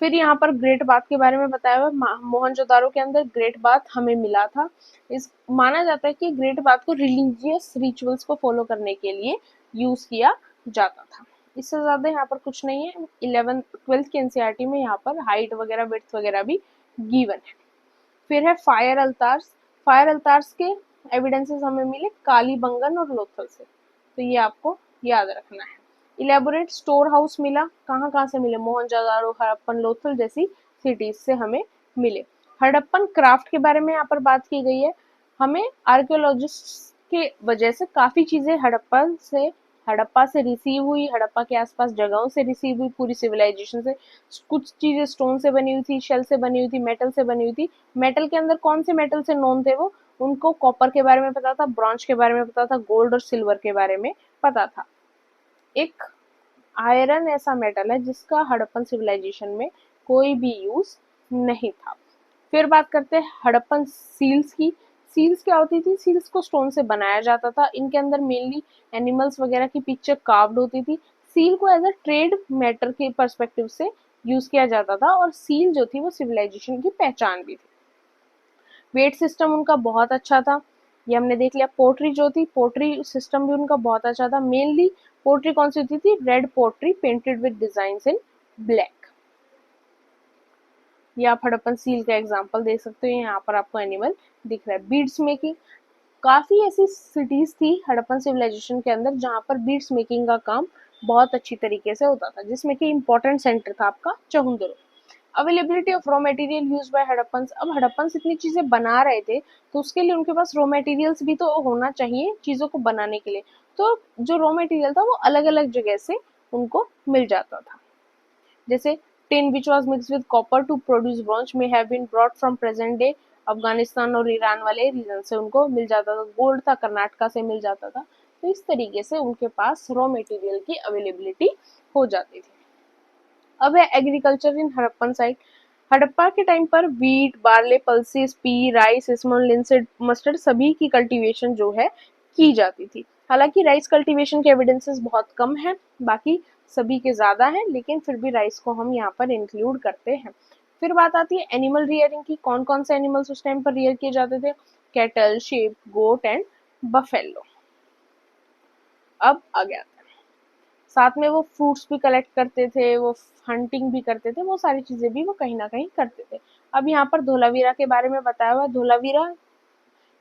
फिर यहाँ पर ग्रेट बाथ के बारे में बताया हुआ, मोहनजोदारो के अंदर ग्रेट बाथ हमें मिला था। इस माना जाता है कि ग्रेट बाथ को रिलीजियस रिचुअल्स को फॉलो करने के लिए यूज किया जाता था। इससे ज्यादा यहाँ पर कुछ नहीं है। 11th-12th के एनसीईआरटी में यहाँ पर हाइट वगैरह, विड्थ वगैरह भी गिवन है। फिर है फायर अल्तार्स। फायर अल्तार्स के एविडेंसेस हमें मिले कालीबंगन और लोथल से, तो ये आपको याद रखना है। इलेबोरेट स्टोर हाउस मिला, कहाँ कहाँ से मिले, मोहनजोदारो, हड़प्पन, लोथल जैसी सिटीज से हमें मिले। हड़प्पन क्राफ्ट के बारे में यहाँ पर बात की गई है। हमें आर्कियोलॉजिस्ट के वजह से काफी चीजें हड़प्पा से रिसीव हुई, हड़प्पा के आसपास जगहों से रिसीव हुई, पूरी सिविलाइजेशन से। कुछ चीजें स्टोन से बनी हुई थी, शेल से बनी हुई थी, मेटल से बनी हुई थी। मेटल के अंदर कौन से मेटल से नोन थे वो, उनको कॉपर के बारे में पता था, ब्रॉन्ज के बारे में पता था, गोल्ड और सिल्वर के बारे में पता था। एक आयरन ऐसा मेटल है जिसका हड़प्पन सिविलाइजेशन में कोई भी यूज नहीं था। फिर बात करते हैं हड़प्पन सील्स की। सील्स क्या होती थी, सील्स को स्टोन से बनाया जाता था। इनके अंदर मेनली एनिमल्स वगैरह की पिक्चर कार्व्ड होती थी। सील को एज अ ट्रेड मैटर के पर्सपेक्टिव से यूज किया जाता था और सील जो थी वो सिविलाइजेशन की पहचान भी थी। वेट सिस्टम उनका बहुत अच्छा था, ये हमने देख लिया। पोट्री जो थी, पोट्री सिस्टम भी उनका बहुत अच्छा था। मेनली पोट्री कौन सी होती थी, red pottery painted with designs in black. ये आप हड़प्पन सील का एग्जांपल देख सकते हो, यहाँ पर आपको एनिमल दिख रहा है। बीड्स मेकिंग, काफी ऐसी सिटीज थी हड़प्पन सिविलाइजेशन के अंदर जहाँ पर बीड्स मेकिंग का काम बहुत अच्छी तरीके से होता था, जिसमें कि इम्पोर्टेंट सेंटर था आपका Chanhudaro. Availability of raw material use by Harappans. अब हड़प्पन्स इतनी चीजें बना रहे थे तो उसके लिए उनके पास रॉ मटेरियल्स भी तो होना चाहिए चीजों को बनाने के लिए। तो जो रॉ मटेरियल था वो अलग अलग जगह से उनको मिल जाता था। जैसे tin which was mix with copper to produce bronze may have been brought from present day Afghanistan और ईरान वाले रीजन से उनको मिल जाता था। गोल्ड था, कर्नाटका से मिल जाता था। तो इस तरीके से उनके पास रॉ मटेरियल की अवेलेबिलिटी हो जाती थी। अब है agriculture in Harappan site. Harappa के टाइम पर wheat, barley, pulses, pea, rice, इसमोन, लिंसेड, मस्टर्ड सभी की कल्टीवेशन जो है की जाती थी। हालांकि राइस कल्टीवेशन के एविडेंसेस बहुत कम है, बाकी सभी के ज्यादा है, लेकिन फिर भी राइस को हम यहाँ पर इंक्लूड करते हैं। फिर बात आती है एनिमल रियरिंग की, कौन कौन से एनिमल्स उस टाइम पर रियर किए जाते थे, cattle, sheep, goat and buffalo. अब आ गया साथ में वो फ्रूट्स भी कलेक्ट करते थे, वो हंटिंग भी करते थे, वो सारी चीजें भी वो कहीं ना कहीं करते थे। अब यहाँ पर धोलावीरा के बारे में बताया हुआ। धोलावीरा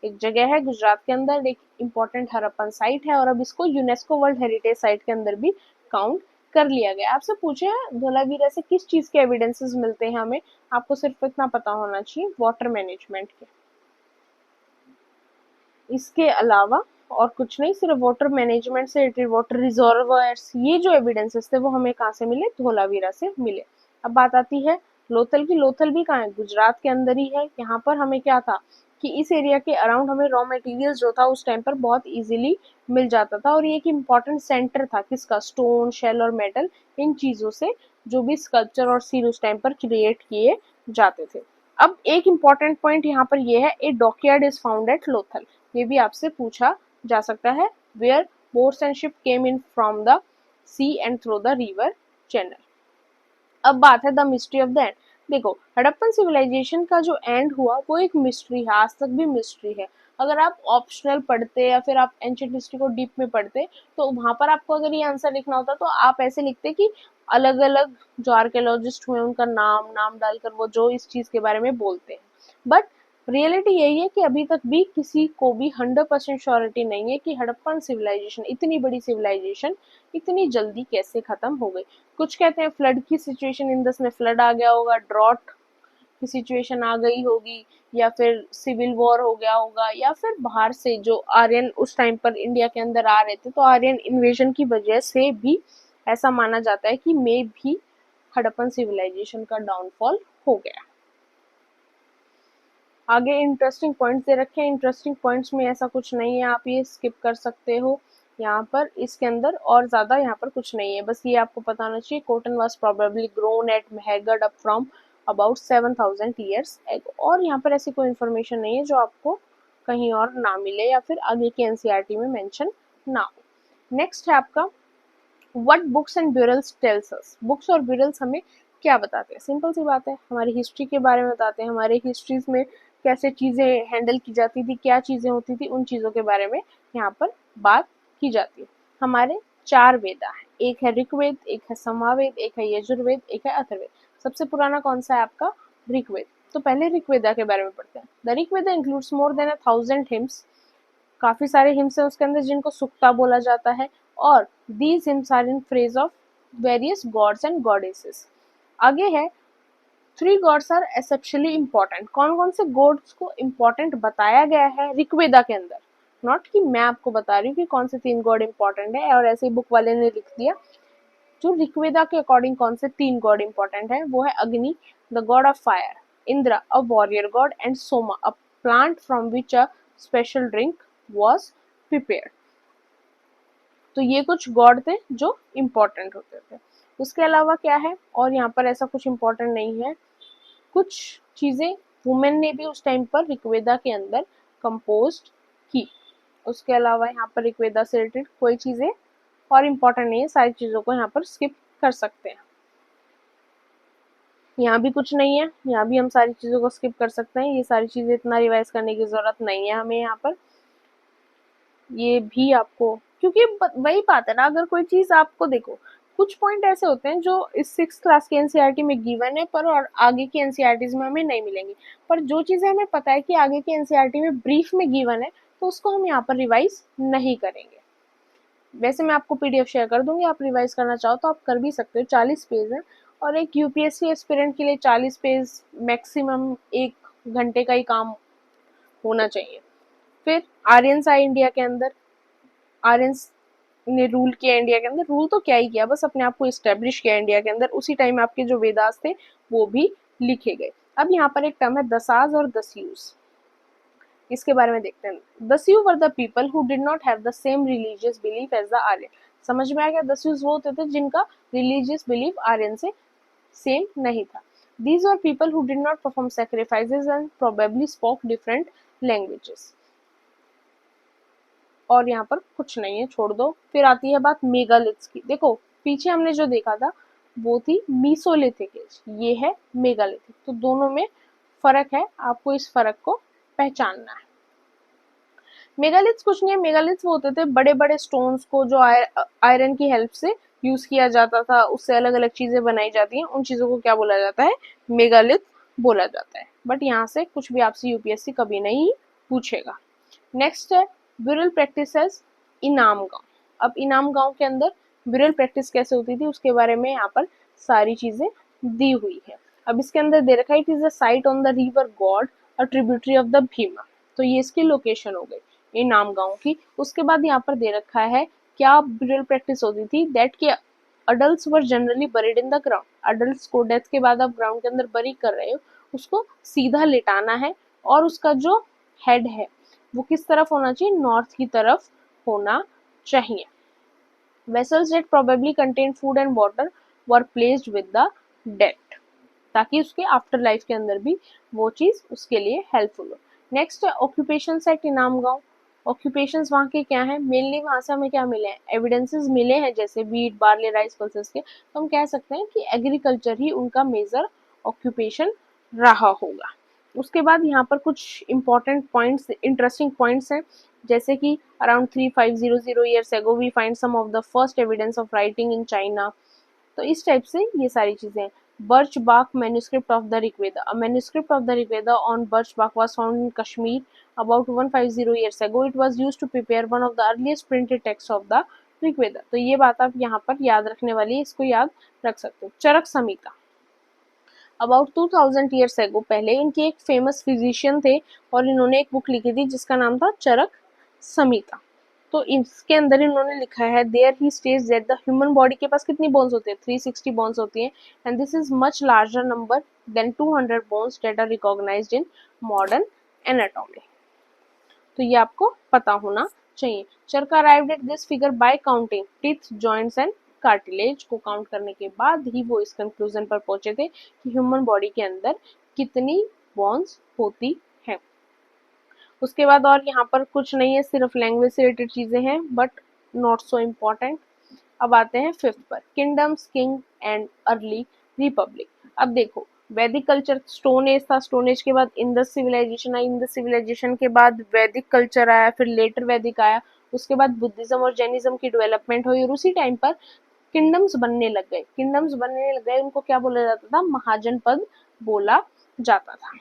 एक जगह है गुजरात के अंदर, एक इम्पोर्टेंट हड़प्पन साइट है और अब इसको यूनेस्को वर्ल्ड हेरिटेज साइट के अंदर भी काउंट कर लिया गया। आपसे पूछे हैं धोलावीरा से किस चीज के एविडेंसेस मिलते हैं हमें, आपको सिर्फ इतना पता होना चाहिए, वाटर मैनेजमेंट के। इसके अलावा और कुछ नहीं, सिर्फ वाटर मैनेजमेंट से रिलेटेड, वाटर रिजर्वायर्स, ये जो एविडेंसेस थे वो हमें कहाँ से मिले, धोलावीरा से मिले। अब बात आती है लोथल की। लोथल भी कहाँ है, गुजरात के अंदर ही है। यहाँ पर हमें क्या था कि इस एरिया के अराउंड हमें रॉ मटेरियल्स जो था उस टाइम पर बहुत इजीली मिल जाता था, और ये एक इम्पॉर्टेंट सेंटर था किसका, स्टोन, शेल और मेटल, इन चीजों से जो भी स्कल्पचर और सील उस टाइम पर क्रिएट किए जाते थे। अब एक इम्पॉर्टेंट पॉइंट यहाँ पर ये है, a dockyard is found at Lothal. ये भी आपसे पूछा जा सकता है, where boats and ship came in from the sea and through the river channel. अब बात है the mystery of the end. देखो, हड़प्पन सिविलाइजेशन का जो एंड हुआ वो एक मिस्ट्री है, आज तक भी मिस्ट्री है। अगर आप ऑप्शनल पढ़ते या फिर आप एंशिएंट हिस्ट्री को डीप में पढ़ते तो वहां पर आपको अगर ये आंसर लिखना होता तो आप ऐसे लिखते कि अलग अलग जो आर्कियोलॉजिस्ट हुए उनका नाम डालकर वो जो इस चीज के बारे में बोलते हैं। बट रियलिटी यही है कि अभी तक भी किसी को भी 100% श्योरिटी नहीं है कि हड़प्पन सिविलाइजेशन, इतनी बड़ी सिविलाइजेशन, इतनी जल्दी कैसे खत्म हो गई। कुछ कहते हैं फ्लड की सिचुएशन, इंदस में फ्लड आ गया होगा, ड्रॉट की सिचुएशन आ गई होगी, या फिर सिविल वॉर हो गया होगा, या फिर बाहर से जो आर्यन उस टाइम पर इंडिया के अंदर आ रहे थे तो आर्यन इन्वेजन की वजह से भी ऐसा माना जाता है कि मे भी हड़प्पन सिविलाइजेशन का डाउनफॉल हो गया। आगे इंटरेस्टिंग पॉइंट्स दे रखे हैं। इंटरेस्टिंग पॉइंट्स में ऐसा कुछ नहीं है, आप ये स्किप कर सकते हो। यहाँ पर इसके अंदर और ज्यादा यहाँ पर कुछ नहीं है, बस ये आपको पता होना चाहिए, cotton was probably grown at Mehrgarh up from about 7000 years ago. और यहाँ पर ऐसी कोई इन्फॉर्मेशन नहीं है जो आपको कहीं और ना मिले या फिर आगे के एनसीईआरटी में मेंशन ना हो। नेक्स्ट है आपका what books and burials tells us. Books और ब्यूरल्स हमें क्या बताते हैं, सिंपल सी बात है, हमारी हिस्ट्री के बारे में बताते हैं, हमारे हिस्ट्रीज में कैसे चीजें हैंडल की जाती थी, क्या चीजें होती थी, उन चीजों के बारे में यहाँ पर बात की जाती है। हमारे 4 वेदा हैं, एक है ऋग्वेद, एक है सामवेद, एक है यजुर्वेद, एक है अथर्ववेद। सबसे पुराना कौन सा है आपका, ऋग्वेद। तो पहले ऋग्वेदा के बारे में पढ़ते हैं। The Rigveda includes more than 1000 hymns, काफी सारे हिम्स है उसके अंदर जिनको सुक्ता बोला जाता है, और these hymns are in praise of various gods and goddesses. आगे है 3 गॉड्स आर एक्सेप्शनली इम्पोर्टेंट। कौन कौन से गॉड्स को इम्पोर्टेंट बताया गया है ऋग्वेदा के अंदर, नॉट कि मैं आपको बता रही हूँ कि कौन से 3 गॉड इम्पोर्टेंट है और ऐसे बुक वाले ने लिख दिया। जो ऋग्वेदा के अकॉर्डिंग कौन से 3 गॉड इम्पोर्टेंट है, वो है अग्नि, the God of fire, Indra a warrior God, and Soma a plant from which a special drink was prepared। तो ये कुछ गॉड थे जो इम्पोर्टेंट होते थे। उसके अलावा क्या है, और यहाँ पर ऐसा कुछ इम्पोर्टेंट नहीं है। कुछ चीजें वुमेन ने भी उस टाइम पर ऋग्वेदा के अंदर कंपोज की। उसके अलावा यहाँ पर ऋग्वेदा से रिलेटेड कोई चीजें और इम्पोर्टेंट नहीं है, सारी चीजों को यहाँ पर स्किप कर सकते हैं। यहाँ भी कुछ नहीं है, यहाँ भी हम सारी चीजों को स्किप कर सकते हैं। ये सारी चीजें इतना रिवाइज करने की जरूरत नहीं है हमें यहाँ पर। ये भी आपको, क्योंकि वही बात है ना, अगर कोई चीज आपको, देखो कुछ पॉइंट ऐसे होते हैं जो इस 6th क्लास के एनसीईआरटी में गिवन है पर और आगे के एनसीईआरटीज में हमें नहीं मिलेंगी, पर जो चीजें हमें पता है कि आगे के एनसीईआरटी में ब्रीफ में गिवन है तो उसको हम यहाँ पर रिवाइज नहीं करेंगे। वैसे मैं आपको पीडीएफ शेयर कर दूंगी, आप रिवाइज करना चाहो तो आप कर भी सकते हो। 40 पेज है और एक यूपीएससी एस्पिरेंट के लिए 40 पेज मैक्सिमम 1 घंटे का ही काम होना चाहिए। फिर आर्यंस आए इंडिया के अंदर, आर्यंस ने रूल किया इंडिया के अंदर। रूल तो क्या ही किया, बस अपने आप को इस्टेब्लिश किया इंडिया के अंदर। उसी टाइम आपके जो वेदास थे वो भी लिखे गए। अब यहाँ पर एक टर्म है दसाज और दस्यूज, इसके बारे में देखते हैं। Dasyu were the people who did not have the same religious belief as the Aryan. समझ में आ गया, दस्यूज वो होते थे जिनका रिलीजियस बिलीफ आर्यन से सेम नहीं था। These were people who did not perform sacrifices and probably spoke different languages। और यहाँ पर कुछ नहीं है, छोड़ दो। फिर आती है बात मेगालिथ्स की। देखो पीछे हमने जो देखा था वो थी मीसोलिथिक एज, ये है मेगालिथिक, तो दोनों में फर्क है, आपको इस फर्क को पहचानना है। मेगालिथ्स कुछ नहीं है, मेगालिथ्स वो होते थे बड़े बड़े स्टोन्स को जो आयरन की हेल्प से यूज किया जाता था, उससे अलग अलग चीजें बनाई जाती हैं, उन चीजों को क्या बोला जाता है, मेगालिथ बोला जाता है। बट यहाँ से कुछ भी आपसे यूपीएससी कभी नहीं पूछेगा। नेक्स्ट है ब्यूरल प्रैक्टिसेस इनाम गांव। अब इनाम गांव के अंदर ब्यूरल प्रैक्टिस कैसे होती थी उसके बारे में यहाँ पर सारी चीजें दी हुई है। अब इसके अंदर दे रखा है it is a site on the river God a tributary of the Bhima, तो ये इसकी लोकेशन हो गई इनाम गांव की। उसके बाद यहाँ पर दे रखा है क्या ब्यूरल प्रैक्टिस होती थी, दैट के adult were generally buried in the ground, adult को डेथ के बाद आप ग्राउंड के अंदर बरी कर रहे हो, उसको सीधा लिटाना है और उसका जो हेड है वो किस तरफ होना चाहिए, नॉर्थ की तरफ होना चाहिए। Vessels that probably contained food and water were placed with the dead, ताकि उसके आफ्टर लाइफ के अंदर भी वो चीज उसके लिए हेल्पफुल हो। नेक्स्ट है ऑक्यूपेशन एट इनाम गांव। ऑक्यूपेशंस वहाँ के क्या है, मेनली वहां से हमें क्या मिले हैं, एविडेंसेस मिले हैं जैसे वीट बार्ले राइस पल्सेस के, तो हम कह सकते हैं कि एग्रीकल्चर ही उनका मेजर ऑक्यूपेशन रहा होगा। उसके बाद यहाँ पर कुछ इंपॉर्टेंट पॉइंट्स, इंटरेस्टिंग पॉइंट्स हैं, जैसे कि around 3500 years ago we find some of the first evidence of writing in China, तो इस टाइप से ये सारी चीजें। Birch bark manuscript of the Rigveda, a manuscript of the Rigveda on birch bark was found in Kashmir about 150 years ago. It was used to prepare one of the earliest printed texts of the Rigveda, तो ये बात आप यहाँ पर याद रखने वाली है, इसको याद रख सकते हो। चरक संहिता अबाउट 2000 years ago, पहले इनके एक फेमस फिजिशियन थे और इन्होंने एक बुक लिखी थी जिसका नाम था चरक संहिता। तो इसके अंदर इन्होंने लिखा है there he states that the human body के पास कितनी बोन्स होती है, 360 बोन्स होती हैं, and this is much larger number than 200 bones that are recognised in modern anatomy, तो ये आपको पता होना चाहिए। Charaka arrived at this figure by counting teeth, joints and cartilage को काउंट करने के बाद ही वो इस कंक्लूजन पर पहुंचे थे कि ह्यूमन बॉडी के अंदर कितनी बोन्स होती है। उसके बाद और यहाँ पर कुछ नहीं है, सिर्फ लैंग्वेज से रिलेटेड चीजें हैं बट नॉट सो इम्पोर्टेंट। अब आते हैं फिफ्थ पर, kingdoms, king and early Republic. अब देखो वैदिक कल्चर, स्टोन एज था, स्टोन एज के बाद इंडस सिविलाइजेशन आई, इंडस सिविलाइजेशन के बाद वैदिक कल्चर आया, फिर लेटर वैदिक आया, उसके बाद बुद्धिज्म और जैनिज्म की डेवलपमेंट हुई और उसी टाइम पर किंगडम्स बनने लग गए, किंगडम्स बनने लग गए, उनको क्या बोला जाता था, महाजनपद बोला जाता था।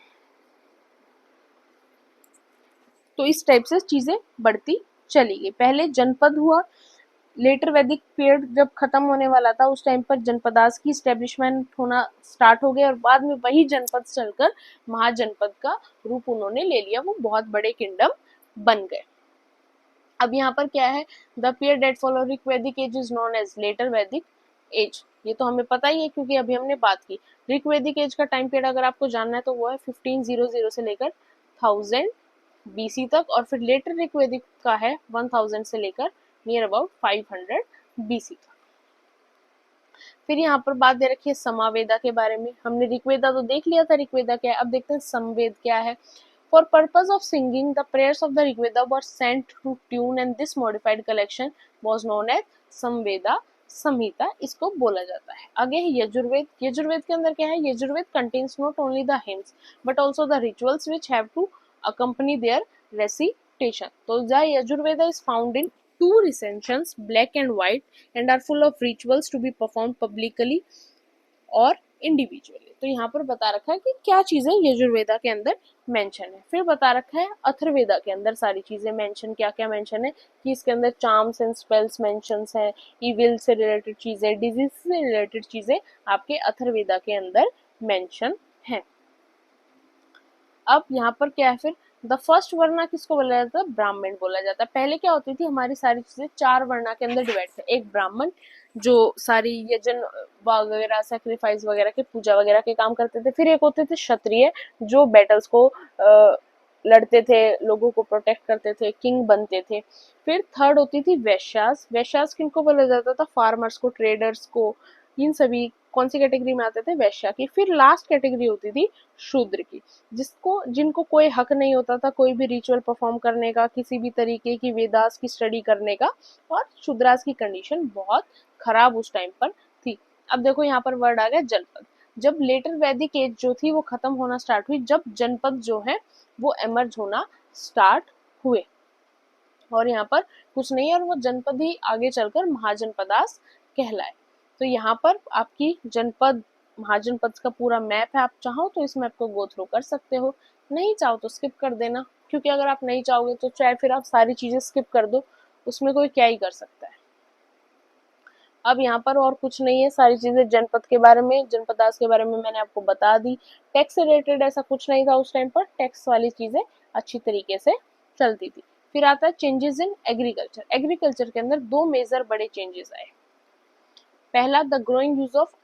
तो इस टाइप से चीजें बढ़ती चली गई, पहले जनपद हुआ, लेटर वैदिक पीरियड जब खत्म होने वाला था उस टाइम पर जनपदास की स्टेब्लिशमेंट होना स्टार्ट हो गया और बाद में वही जनपद चलकर महाजनपद का रूप उन्होंने ले लिया, वो बहुत बड़े किंगडम बन गए। अब यहाँ पर क्या है, the period that follow Rigvedic age is known as later Vedic age, ये तो हमें पता ही है क्योंकि अभी हमने बात की। ऋग्वैदिक एज का टाइम पीरियड अगर आपको जानना है तो वो है 1500 से लेकर 1000 BC तक, और फिर लेटर ऋग्वैदिक का है 1000 से लेकर नियर अबाउट 500 BC तक। फिर यहाँ पर बात दे रखी है समावेदा के बारे में, हमने ऋग्वेदा तो देख लिया था ऋग्वेदा क्या है, अब देखते हैं समवेद क्या है। For purpose of singing, the prayers of the Rigveda were sent to tune and this modified collection was known as Samveda संहिता, इसको बोला जाता है। आगे है यजुर्वेद, यजुर्वेद के अंदर क्या है, Yajurveda contains not only the hymns but also the rituals which have to accompany their recitation. तो the Yajurveda is found in two recensions, black and white, and are full of rituals to be performed publicly और individually. तो यहाँ पर बता रखा है कि क्या चीजें यजुर्वेदा के अंदर मेंशन है। फिर बता रखा है अथर्ववेदा के अंदर सारी चीजें मेंशन, क्या क्या मेंशन है कि इसके अंदर चार्म्स एंड स्पेल्स मेंशंस है, इविल से रिलेटेड चीजें, डिजीज से रिलेटेड चीजें आपके अथर्ववेदा के अंदर मेंशन है। अब यहाँ पर क्या है, फिर द फर्स्ट वर्णा किसको बोला जाता है, ब्राह्मण बोला जाता है। पहले क्या होती थी, हमारी सारी चीजें चार वर्णा के अंदर डिवाइड थे, एक ब्राह्मण जो सारी यजन वगैरह सैक्रिफाइस वगैरह के पूजा वगैरह के काम करते थे, फिर एक होते थे क्षत्रिय जो बैटल्स को लड़ते थे, लोगों को प्रोटेक्ट करते थे, किंग बनते थे। फिर थर्ड होती थी वैश्यास, वैश्यास किनको बोला जाता था, फार्मर्स को, ट्रेडर्स को, इन सभी कौन सी कैटेगरी में आते थे, वैश्या की। फिर लास्ट कैटेगरी होती थी शूद्र की, जिनको कोई हक नहीं होता था कोई भी रिचुअल परफॉर्म करने का, किसी भी तरीके की वेदास की स्टडी करने का, और शूद्रास की कंडीशन बहुत खराब उस टाइम पर थी। अब देखो यहाँ पर वर्ड आ गया जनपद, जब लेटर वैदिक एज जो थी वो खत्म होना स्टार्ट हुई, जब जनपद जो है वो एमर्ज होना स्टार्ट हुए, और यहाँ पर कुछ नहीं है, और वो जनपद ही आगे चलकर महाजनपदास कहलाए। तो यहाँ पर आपकी जनपद महाजनपद का पूरा मैप है, आप चाहो तो इस मैप को गो थ्रू कर सकते हो, नहीं चाहो तो स्किप कर देना, क्योंकि अगर आप नहीं चाहोगे तो चाहे फिर आप सारी चीजें स्किप कर दो, उसमें कोई क्या ही कर सकता है। अब यहाँ पर और कुछ नहीं है, सारी चीजें जनपद के बारे में, जनपदास के बारे में मैंने आपको बता दी। टैक्स से रिलेटेड ऐसा कुछ नहीं था उस टाइम पर, टैक्स वाली चीजें अच्छी तरीके से चलती थी। फिर आता है चेंजेस इन एग्रीकल्चर। एग्रीकल्चर के अंदर दो मेजर बड़े चेंजेस आए। पहला, the growing use of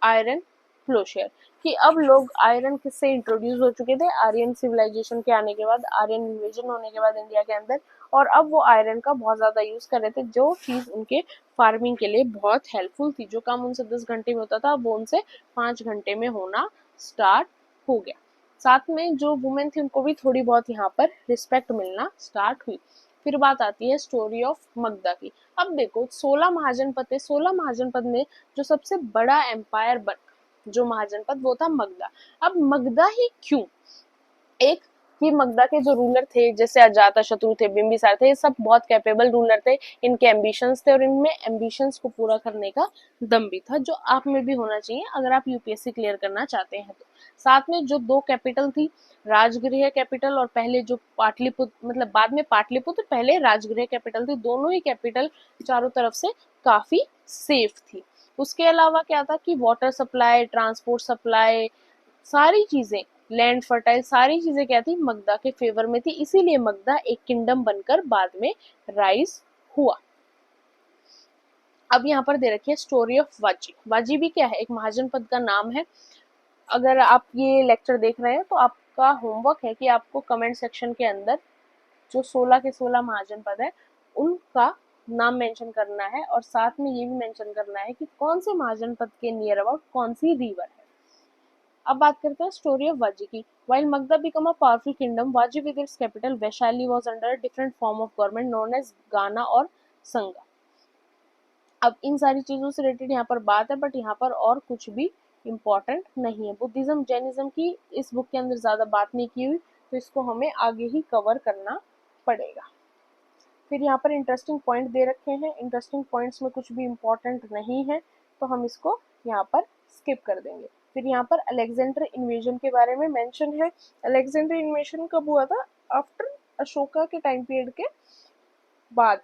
iron ploughshare, कि अब लोग आयरन किससे इंट्रोड्यूस हो चुके थे, आर्यन सिविलाइजेशन के आने के बाद, आर्यन इन्वेजन होने के बाद इंडिया के अंदर, और अब वो आयरन का बहुत ज्यादा यूज कर रहे थे, जो चीज उनके फार्मिंग के लिए बहुत हेल्पफुल थी। जो काम उनसे 10 घंटे में होता था वो उनसे 5 घंटे में होना स्टार्ट हो गया। साथ में जो वुमेन थी उनको भी थोड़ी बहुत यहाँ पर रिस्पेक्ट मिलना स्टार्ट हुई। फिर बात आती है स्टोरी ऑफ मगधा की। अब देखो 16 महाजनपद थे, 16 महाजनपद में जो सबसे बड़ा एम्पायर जो महाजनपद वो था मगधा। अब मगधा ही क्यों? एक कि मगधा के जो रूलर थे जैसे अजातशत्रु थे, बिंबिसार थे, ये सब बहुत कैपेबल रूलर थे, इनके एम्बिशंस थे और इनमें एम्बिशंस को पूरा करने का दम भी था, जो आप में भी होना चाहिए अगर आप यूपीएससी क्लियर करना चाहते हैं तो। साथ में जो दो कैपिटल थी, राजगृह कैपिटल और पहले जो पाटलिपुत्र, मतलब बाद में पाटलिपुत्र, पहले राजगृह कैपिटल थी, दोनों ही कैपिटल चारों तरफ से काफी सेफ थी। उसके अलावा क्या था कि वाटर सप्लाई, ट्रांसपोर्ट सप्लाई, सारी चीजें, लैंड फर्टाइल, सारी चीजें क्या थी, मगधा के फेवर में थी, इसीलिए मगधा एक किंगडम बनकर बाद में राइज हुआ। अब यहाँ पर दे रखी है स्टोरी ऑफ वाजी। वाजी भी क्या है, एक महाजनपद का नाम है। अगर आप ये लेक्चर देख रहे हैं तो आपका होमवर्क है कि आपको कमेंट सेक्शन के अंदर जो 16 के 16 महाजनपद है उनका नाम मेंशन करना है, और साथ में ये भी मेंशन करना है कि कौन से महाजनपद के नियर अबाउट कौन सी रिवर है। अब बात करते हैं स्टोरी ऑफ वाजी की। While Magda became a powerful kingdom, Vaji with its capital Vaishali was under a different form of government known as Gana और संगा। अब इन सारी चीजों से रिलेटेड यहाँ पर बात है, बट यहाँ पर और कुछ भी इम्पोर्टेंट नहीं है। बुद्धिज्म जैनिज्म की इस बुक के अंदर ज्यादा बात नहीं की हुई, तो इसको हमें आगे ही कवर करना पड़ेगा। फिर यहाँ पर इंटरेस्टिंग पॉइंट दे रखे हैं, इंटरेस्टिंग पॉइंट्स में कुछ भी इम्पोर्टेंट नहीं है तो हम इसको यहाँ पर स्किप कर देंगे। फिर यहाँ पर अलेक्जेंडर इन्वेजन के बारे में मेंशन है। अलेक्जेंडर इन्वेजन कब हुआ था? आफ्टर अशोका के टाइम पीरियड के बाद।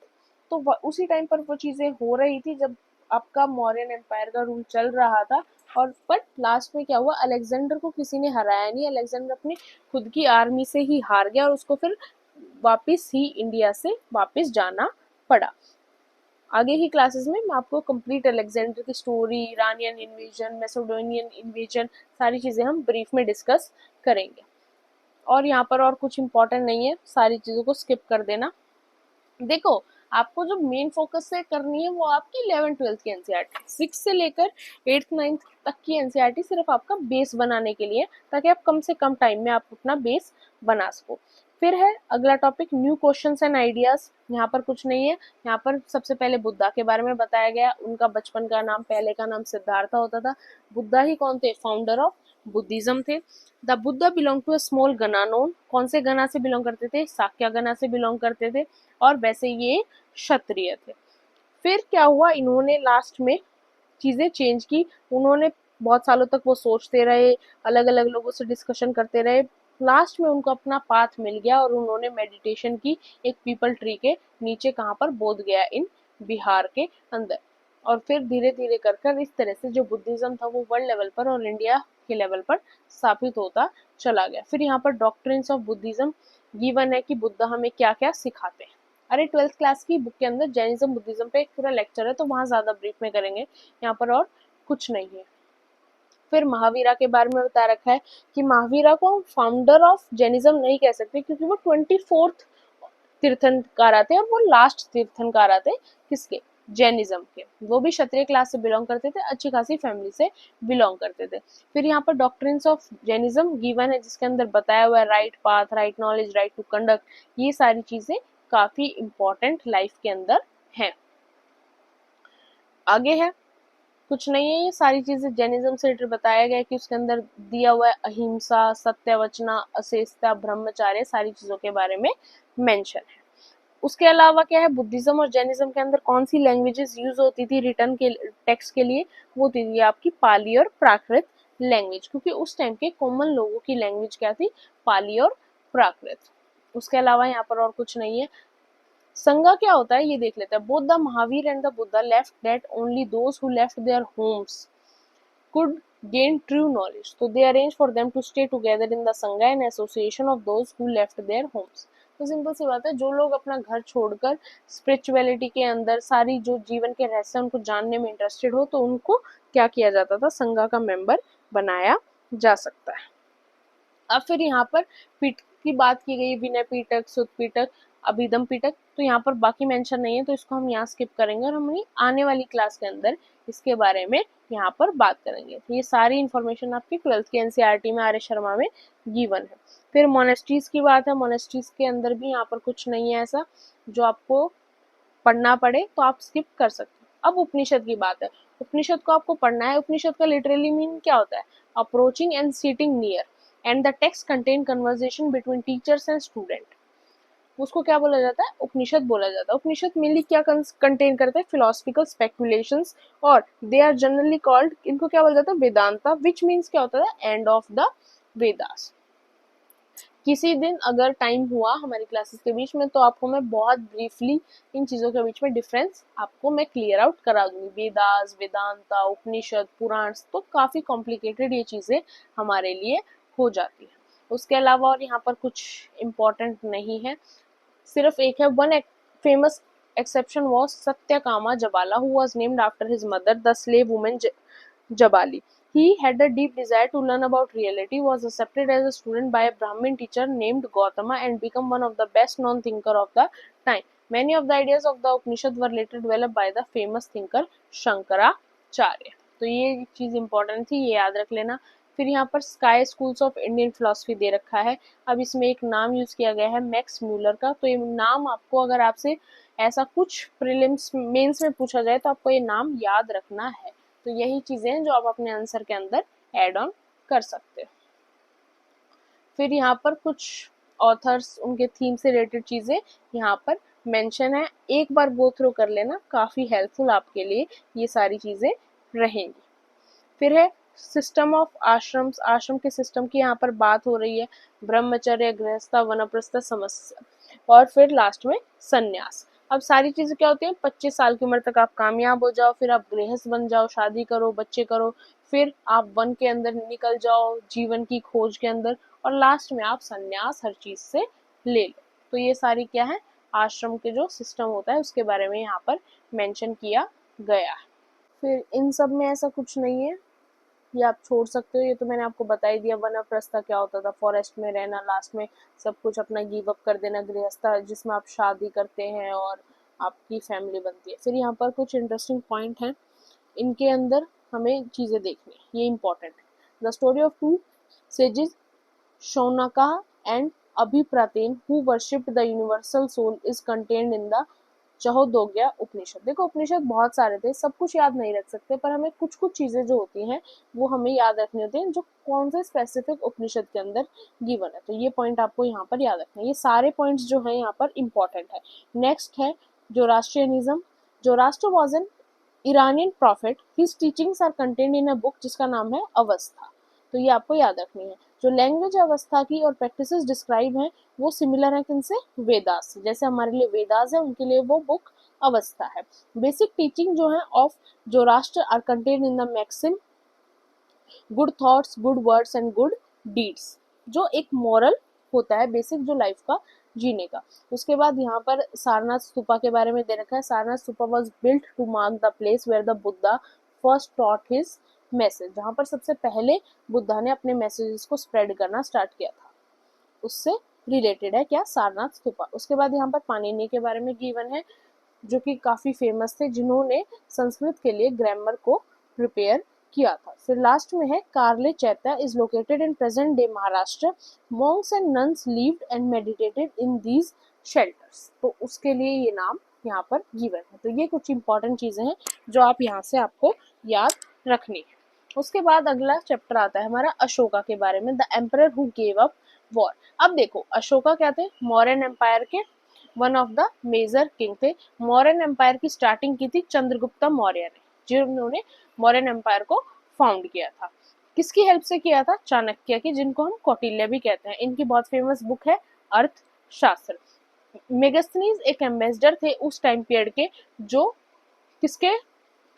तो उसी टाइम पर वो चीजें हो रही थी जब आपका मौर्यन एम्पायर का रूल चल रहा था। और बट लास्ट में क्या हुआ, अलेक्जेंडर को किसी ने हराया नहीं, अलेक्जेंडर अपनी खुद की आर्मी से ही हार गया और उसको फिर वापिस ही इंडिया से वापिस जाना पड़ा। आगे ही क्लासेस में मैं आपको कंप्लीट अलेक्जेंडर की story, Iranian invasion, Macedonian invasion, सारी चीजें हम ब्रीफ में डिस्कस करेंगे। और यहाँ पर और कुछ इंपॉर्टेंट नहीं है, सारी चीजों को स्किप कर देना। देखो आपको जो मेन फोकस से करनी है वो आपकी 11th-12th की एनसीईआरटी, 6 से लेकर 8th-9th तक की एनसीईआरटी सिर्फ आपका बेस बनाने के लिए, ताकि आप कम से कम टाइम में आप अपना बेस बना सको। फिर है अगला topic new questions and ideas. यहाँ पर कुछ नहीं है, यहाँ पर सबसे पहले बुद्धा के बारे में बताया गया। उनका बचपन का नाम, पहले का नाम सिद्धार्था होता था। बुद्धा ही कौन थे? फाउंडर ऑफ बुद्धिज्म थे। The Buddha belong to a small gana known, कौन से गना से बिलोंग करते थे? साक्या गना से बिलोंग करते थे, और वैसे ये क्षत्रिय थे। फिर क्या हुआ, इन्होंने लास्ट में चीजें चेंज की। उन्होंने बहुत सालों तक वो सोचते रहे, अलग अलग लोगों से डिस्कशन करते रहे, लास्ट में उनको अपना पाथ मिल गया और उन्होंने मेडिटेशन की एक पीपल ट्री के नीचे, कहाँ पर? बोध गया इन बिहार के अंदर। और फिर धीरे धीरे कर कर इस तरह से जो बुद्धिज्म था वो वर्ल्ड लेवल पर और इंडिया के लेवल पर स्थापित होता चला गया। फिर यहाँ पर डॉक्ट्रिन्स ऑफ बुद्धिज्म गिवन है कि बुद्धा हमें क्या क्या सिखाते हैं। अरे 12th क्लास की बुक के अंदर जैनिज्म बुद्धिज्म पे एक पूरा लेक्चर है, तो वहां ज्यादा ब्रीफ में करेंगे, यहाँ पर और कुछ नहीं है। फिर महावीरा के बारे में बता रखा है कि महावीरा को हम फाउंडर ऑफ जैनिज्म नहीं कह सकते, क्योंकि वो 24th तीर्थंकर आते और वो लास्ट तीर्थंकर आते किसके? जैनिज्म के। वो भी क्षत्रिय क्लास से बिलोंग करते थे, अच्छी खासी फैमिली से बिलोंग करते थे। फिर यहाँ पर डॉक्ट्रिन्स ऑफ जैनिज्म गिवन है, जिसके अंदर बताया हुआ है right path, right knowledge, right to conduct, ये सारी चीजें काफी इंपॉर्टेंट लाइफ के अंदर हैं। आगे है कुछ नहीं है, ये सारी चीजें जैनिज्म से रिलेटेड बताया गया है कि उसके अंदर दिया हुआ है अहिंसा, सत्यवचना, अशेषता, ब्रह्मचार्य, सारी चीजों के बारे में मेंशन है। उसके अलावा क्या है, बुद्धिज्म और जैनिज्म के अंदर कौन सी लैंग्वेजेस यूज होती थी रिटर्न के टेक्स्ट के लिए? वो थी आपकी पाली और प्राकृत लैंग्वेज, क्योंकि उस टाइम के कॉमन लोगों की लैंग्वेज क्या थी? पाली और प्राकृत। उसके अलावा यहाँ पर और कुछ नहीं है। संगा क्या होता है ये देख लेते हैं। Both the Mahavir and the Buddha left that only those who left their homes could gain true knowledge. So they arranged for them to stay together in the Sangha and association of those who left their homes. तो simple सी बात है, जो लोग अपना घर छोड़कर spirituality के अंदर सारी जो जीवन के रहस्य उनको जानने में इंटरेस्टेड हो, तो उनको क्या किया जाता था, संघा का मेंबर बनाया जा सकता है। अब फिर यहाँ पर पीठ की बात की गई, विनय पीटक, सुत पीटक, अभिधम पीटक, तो यहाँ पर बाकी मेंशन नहीं है, तो इसको हम यहाँ स्किप करेंगे और हम आने वाली क्लास के अंदर इसके बारे में यहाँ पर बात करेंगे। तो ये सारी इंफॉर्मेशन आपकी 12th के एनसीईआरटी में आर्य शर्मा में गिवन है। फिर मोनेस्ट्रीज की बात है, मोनेस्ट्रीज के अंदर भी यहाँ पर कुछ नहीं है ऐसा जो आपको पढ़ना पड़े, तो आप स्किप कर सकते हो। अब उपनिषद की बात है, उपनिषद को आपको पढ़ना है। उपनिषद का लिटरली मीन क्या होता है, approaching and sitting near and the text contain conversation between teachers and student. उसको क्या बोला जाता है, उपनिषद बोला जाता है। उपनिषद मेनली क्या कंटेन करते हैं, फिलोसफिकल स्पेकुलेशंस, और दे आर जनरली कॉल्ड, इनको क्या बोला जाता है, वेदांता, विच मीन्स क्या होता है, एंड ऑफ द वेदास। किसी दिन अगर टाइम हुआ हमारी क्लासेस के बीच में, तो आपको मैं बहुत ब्रीफली इन चीज़ों के बीच में डिफरेंस आपको मैं क्लियर आउट करा दूंगी। वेदास, वेदांता, उपनिषद, पुराण, तो काफ़ी कॉम्प्लिकेटेड ये चीज़ें हमारे लिए हो जाती है। उसके अलावा और यहाँ पर कुछ इम्पोर्टेंट नहीं है, सिर्फ एक है, one famous exception was Satyakama Jabala, who was named after his mother the slave women Jabali. He had a deep desire to learn about reality, was accepted as a student by a Brahmin teacher named Gautama, and became one of the best known thinker of the time. Many of the ideas of the Upanishad were later developed by the famous thinker Shankaracharya. तो ये चीज़ important थी, ये याद रख लेना। फिर यहाँ पर six schools of Indian philosophy दे रखा है। अब इसमें एक नाम यूज किया गया है मैक्स म्यूलर का, तो ये नाम आपको अगर आपसे ऐसा कुछ प्रीलिम्स मेंस में पूछा जाए तो आपको ये नाम याद रखना है। तो यही चीजें हैं जो आप अपने आंसर के अंदर ऐड ऑन कर सकते हो। फिर यहाँ पर कुछ ऑथर्स, उनके थीम से रिलेटेड चीजें यहाँ पर मेंशन है, एक बार गो थ्रू कर लेना, काफी हेल्पफुल आपके लिए ये सारी चीजें रहेंगी। फिर है सिस्टम ऑफ आश्रम्स, आश्रम के सिस्टम की यहाँ पर बात हो रही है, ब्रह्मचर्य, गृहस्थ, वनप्रस्थ, समस्या, और फिर लास्ट में संन्यास। अब सारी चीजें क्या होती है, 25 साल की उम्र तक आप कामयाब हो जाओ, फिर आप गृहस्थ बन जाओ, शादी करो, बच्चे करो, फिर आप वन के अंदर निकल जाओ जीवन की खोज के अंदर, और लास्ट में आप संन्यास हर चीज से ले लो। तो ये सारी क्या है, आश्रम के जो सिस्टम होता है उसके बारे में यहाँ पर मेंशन किया गया है। फिर इन सब में ऐसा कुछ नहीं है, ये आप छोड़ सकते हो, ये तो मैंने आपको बता ही दिया। वनप्रस्थ क्या होता था, फॉरेस्ट में रहना, लास्ट में सब कुछ अपना गिव अप कर देना। गृहस्थ जिसमें आप शादी करते हैं और आपकी फैमिली बनती है। फिर यहाँ पर कुछ इंटरेस्टिंग पॉइंट हैं, इनके अंदर हमें चीज़ें देखनी, ये इंपॉर्टेंट है। The story of two sages, Shaunaka and Abhipratarin, who worshipped the universal soul, is contained in the Chandogya Upanishad. देखो उपनिषद बहुत सारे थे, सब कुछ याद नहीं रख सकते, पर हमें कुछ कुछ चीजें जो होती हैं वो हमें याद रखनी होती हैं, जो कौन से स्पेसिफिक उपनिषद के अंदर गिवन है। तो ये पॉइंट आपको यहाँ पर याद रखना है, ये सारे पॉइंट्स जो है यहाँ पर इंपॉर्टेंट है। नेक्स्ट है Zoroastrianism. Zoroaster was an Iranian prophet, his teachings are contained in a book जिसका नाम है अवस्था। तो ये आपको याद रखनी है। जो लैंग्वेज अवस्था की और प्रैक्टिसेस डिस्क्राइब हैं वो सिमिलर है किनसे, वेदास, जैसे हमारे लिए वेदास है उनके लिए वो बुक अवस्था है। बेसिक टीचिंग जो है of Zoroaster are contained in the maxim good thoughts, good words and good deeds, जो एक मॉरल होता है बेसिक जो लाइफ का जीने का। उसके बाद यहाँ पर सारनाथ स्तूपा के बारे में दे रखा है। Sarnath stupa was built to mark the place where the Buddha first taught his message, जहाँ पर सबसे पहले बुद्धा ने अपने मैसेजेस को स्प्रेड करना स्टार्ट किया था, उससे रिलेटेड है क्या, सारनाथ स्तूपा। उसके बाद यहाँ पर पाणिनि के बारे में गिवन है, जो कि काफी फेमस थे, जिन्होंने संस्कृत के लिए ग्रामर को प्रिपेयर किया था। फिर लास्ट में है कार्ले चैत्य, is located in present day Maharashtra, Monks and nuns lived and meditated in these shelters, तो उसके लिए ये नाम यहाँ पर गिवन है। तो ये कुछ इंपॉर्टेंट चीजें हैं जो आप यहाँ से आपको याद रखनी है। उसके बाद अगला चैप्टर आता है हमारा अशोका के बारे में, the emperor who gave up war. अब देखो अशोका क्या थे, मौर्यन एम्पायर के one of the major king थे। मौर्यन एम्पायर की स्टार्टिंग की थी चंद्रगुप्त मौर्य ने, जिन्होंने मौर्यन एम्पायर को फाउंड किया था। किसकी हेल्प से किया था, चाणक्य की, जिनको हम कौटिल्य भी कहते हैं। इनकी बहुत फेमस बुक है अर्थशास्त्र। मेगास्थनीज एक एम्बेसडर थे उस टाइम पीरियड के, जो किसके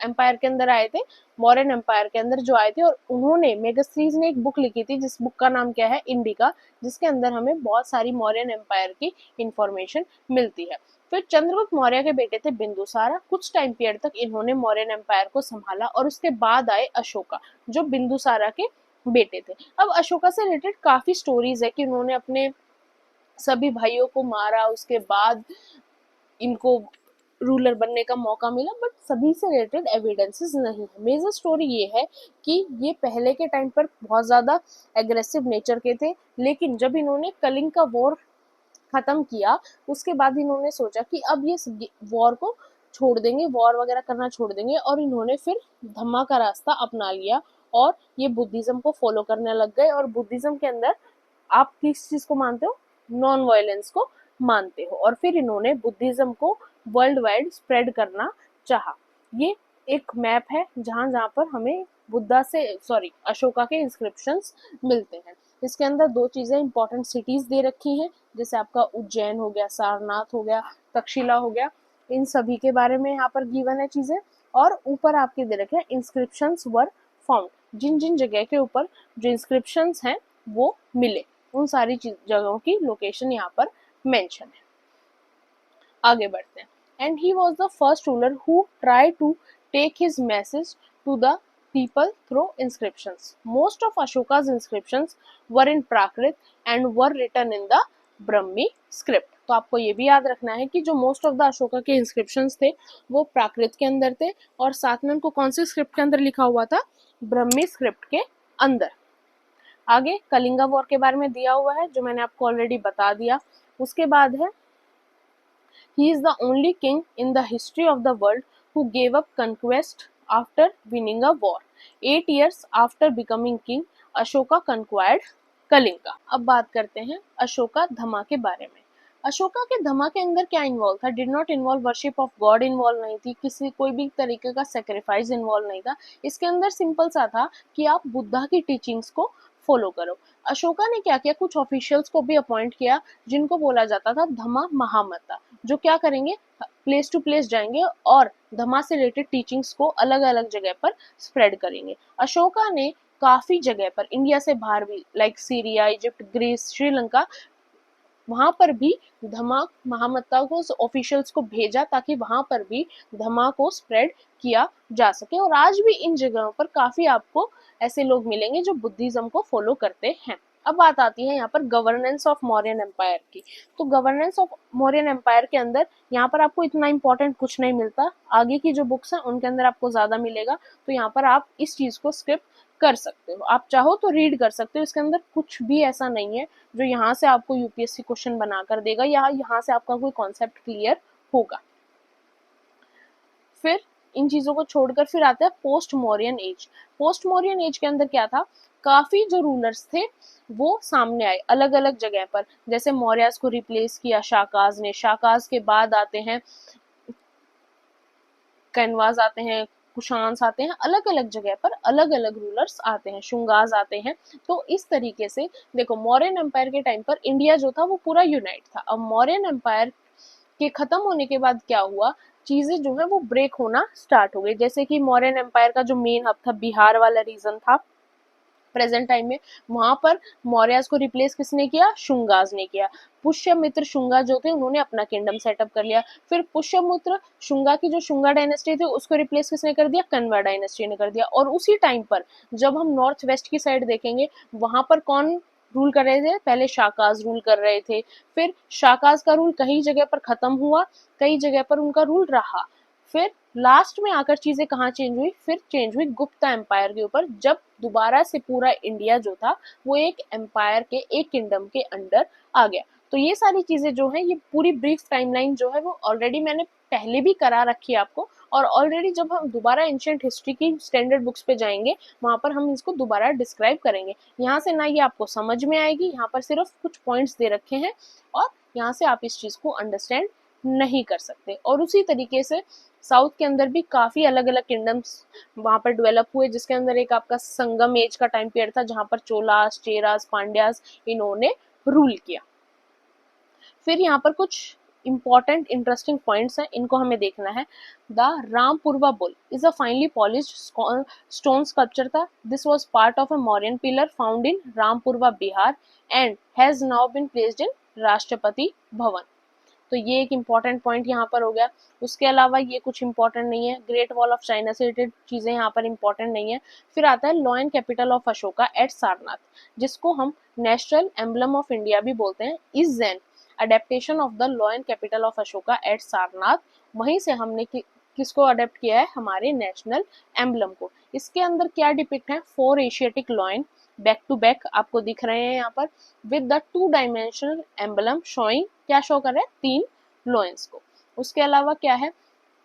एम्पायर के अंदर आए थे, मौर्यन एम्पायर के अंदर जो आए थे। और उन्होंने, मेगास्थनीज ने एक बुक लिखी थी जिस बुक का नाम क्या है, इंडिका, जिसके अंदर हमें बहुत सारी मौर्यन एम्पायर की इंफॉर्मेशन मिलती है। फिर चंद्रगुप्त मौर्य के बेटे थे बिंदुसारा, कुछ टाइम पीरियड तक इन्होंने मौर्यन एम्पायर को संभाला, और उसके बाद आए अशोका जो बिंदुसारा के बेटे थे। अब अशोका से रिलेटेड काफी स्टोरीज है कि उन्होंने अपने सभी भाइयों को मारा, उसके बाद इनको रूलर बनने का मौका मिला, बट सभी से रिलेटेड एविडेंसेस नहीं है। मेजर स्टोरी ये है कि ये पहले के टाइम पर बहुत ज्यादा एग्रेसिव नेचर के थे, लेकिन जब इन्होंने कलिंग का वॉर खत्म किया उसके बाद इन्होंने सोचा कि अब ये वॉर को छोड़ देंगे, वॉर वगैरह करना छोड़ देंगे, और इन्होंने फिर धम्मा का रास्ता अपना लिया और ये बुद्धिज्म को फॉलो करने लग गए। और बुद्धिज्म के अंदर आप किस चीज को मानते हो, नॉन वायलेंस को मानते हो। और फिर इन्होंने बुद्धिज्म को वर्ल्ड वाइड स्प्रेड करना चाहा। ये एक मैप है जहां जहां पर हमें बुद्धा से अशोका के इंस्क्रिप्शंस मिलते हैं। इसके अंदर दो चीजें इंपॉर्टेंट सिटीज दे रखी हैं, जैसे आपका उज्जैन हो गया, सारनाथ हो गया, तक्षशिला हो गया, इन सभी के बारे में यहाँ पर गिवन है चीजें। और ऊपर आपके दे रखे हैं इंस्क्रिप्शंस वर फाउंड, जिन जिन जगह के ऊपर जो इंस्क्रिप्शंस हैं वो मिले, उन सारी जगहों की लोकेशन यहाँ पर मेंशन है। आगे बढ़ते हैं। And he was the first ruler who try to take his message to the people through inscriptions. Most of Ashoka's inscriptions were in Prakrit and were written in the Brahmi script. तो आपको ये भी याद रखना है कि जो most of the Ashoka के इंस्क्रिप्शंस थे वो प्राकृत के अंदर थे, और साथ में उनको कौन से स्क्रिप्ट के अंदर लिखा हुआ था, ब्रह्मी स्क्रिप्ट के अंदर। आगे कलिंगा वॉर के बारे में दिया हुआ है जो मैंने आपको ऑलरेडी बता दिया। उसके बाद है he is the only king in the history of the world who gave up conquest after winning a war. 8 years after becoming king, Ashoka conquered Kalinga. अब बात करते हैं अशोका धमा के बारे में। अशोका के धमा के अंदर क्या इन्वॉल्व था, did not involve worship of God, involve नहीं थी, किसी कोई भी तरीके का सेक्रीफाइस इन्वॉल्व नहीं था। इसके अंदर सिंपल सा था कि आप बुद्धा की टीचिंग्स को फॉलो करो। अशोका ने क्या किया, कुछ ऑफिशियल्स को भी अपॉइंट किया जिनको बोला जाता था धमा महामता, जो क्या करेंगे, प्लेस टू प्लेस जाएंगे और धमा से रिलेटेड टीचिंग्स को अलग अलग जगह पर स्प्रेड करेंगे। अशोका ने काफी जगह पर, इंडिया से बाहर भी, like Syria, Egypt, Greece, Sri Lanka, वहां पर भी धमा महामत्ता को, ऑफिशियल्स को भेजा ताकि वहां पर भी धमा को स्प्रेड किया जा सके। और आज भी इन जगहों पर काफी आपको ऐसे लोग मिलेंगे जो बुद्धिज्म को फॉलो करते हैं। अब बात आती है यहाँ पर गवर्नेंस ऑफ मौर्यन एम्पायर की। तो गवर्नेंस ऑफ मौर्यन एम्पायर के अंदर यहाँ पर आपको इतना इंपॉर्टेंट कुछ नहीं मिलता, आगे की जो बुक्स हैं उनके अंदर आपको ज्यादा मिलेगा। तो यहाँ पर आप इस चीज को स्किप कर सकते हो, आप चाहो तो रीड कर सकते हो। इसके अंदर कुछ भी ऐसा नहीं है जो यहाँ से आपको यूपीएससी क्वेश्चन बनाकर देगा या यहाँ से आपका कोई कॉन्सेप्ट क्लियर होगा। फिर इन चीजों को छोड़कर फिर आता है post Mauryan age. Post Mauryan age के अंदर क्या था, काफी जो रूलर्स थे वो सामने आए अलग अलग जगह पर। जैसे मौर्यास को रिप्लेस किया शाकाज ने, शाकाज के बाद आते हैं कैनवास, आते हैं कुशान्स, आते हैं, अलग अलग जगह पर अलग अलग रूलर्स आते हैं, शुंगाज आते हैं। तो इस तरीके से देखो, मौर्यन एम्पायर के टाइम पर इंडिया जो था वो पूरा यूनाइट था। अब मौर्यन एम्पायर के खत्म होने के बाद क्या हुआ, चीजें जो है वो ब्रेक होना स्टार्ट हो गई। जैसे कि मौर्यन एम्पायर का जो मेन हब था बिहार वाला रीजन था प्रेजेंट टाइम में, वहां पर मौर्यास को रिप्लेस किसने किया, शुंगाज ने किया। पुष्यमित्र शुंगा जो थे उन्होंने अपना किंगडम सेटअप कर लिया। फिर पुष्यमित्र शुंगा की जो शुंगा डायनेस्टी थी उसको रिप्लेस किसने कर दिया, कन्वा डायनेस्टी ने कर दिया। और उसी टाइम पर जब हम नॉर्थ वेस्ट की साइड देखेंगे, वहां पर कौन रूल कर रहे थे, पहले शाकाज रूल कर रहे थे। फिर शाकाज का रूल कई जगह पर खत्म हुआ, कई जगह पर उनका रूल रहा। फिर लास्ट में आकर चीजें कहाँ चेंज हुई, फिर चेंज हुई गुप्ता एम्पायर के ऊपर, जब दोबारा से पूरा इंडिया जो था वो एक एम्पायर के, एक किंगडम के अंडर आ गया। तो ये सारी चीजें जो है, ये पूरी ब्रीफ टाइमलाइन जो है वो ऑलरेडी मैंने पहले भी करा रखी है आपको। और ऑलरेडी जब हम दोबारा एंशिएंट हिस्ट्री की स्टैंडर्ड बुक्स पे जाएंगे वहां पर हम इसको दोबारा डिस्क्राइब करेंगे। यहाँ से ना ये आपको समझ में आएगी, यहाँ पर सिर्फ कुछ पॉइंट्स दे रखे हैं और यहाँ से आप इस चीज को अंडरस्टैंड नहीं कर सकते। और उसी तरीके से साउथ के अंदर भी काफी अलग अलग किंगडम्स वहां पर डेवलप हुए, जिसके अंदर एक आपका संगम एज का टाइम पीरियड था जहां पर चोलास, चेरास, पांड्यास इन्होंने रूल किया। फिर यहाँ पर कुछ इंपॉर्टेंट इंटरेस्टिंग पॉइंट्स हैं, इनको हमें देखना है। The Rampurva bull is a finely polished stone sculpture था। This was part of a Mauryan pillar found in Rampurva Bihar and has now been placed in Rashtrapati Bhavan. तो ये एक इम्पॉर्टेंट पॉइंट यहाँ पर हो गया। उसके अलावा ये कुछ इम्पॉर्टेंट नहीं है, ग्रेट वॉल ऑफ चाइना से रिलेटेड चीजें यहाँ पर इम्पॉर्टेंट नहीं है। फिर आता है lion capital of Ashoka at Sarnath, जिसको हम नेशनल एम्बलम ऑफ इंडिया भी बोलते हैं, is an adaptation of the lion capital of Ashoka at Sarnath. वहीं से हमने किसको अडेप्ट किया है, हमारे नेशनल एम्बलम को। इसके अंदर क्या डिपिक्ट है, 4 Asiatic lion back to back आपको दिख रहे हैं यहाँ पर, with the 2 dimensional emblem showing, क्या शो कर रहे हैं, 3 लॉयंस को। उसके अलावा क्या है,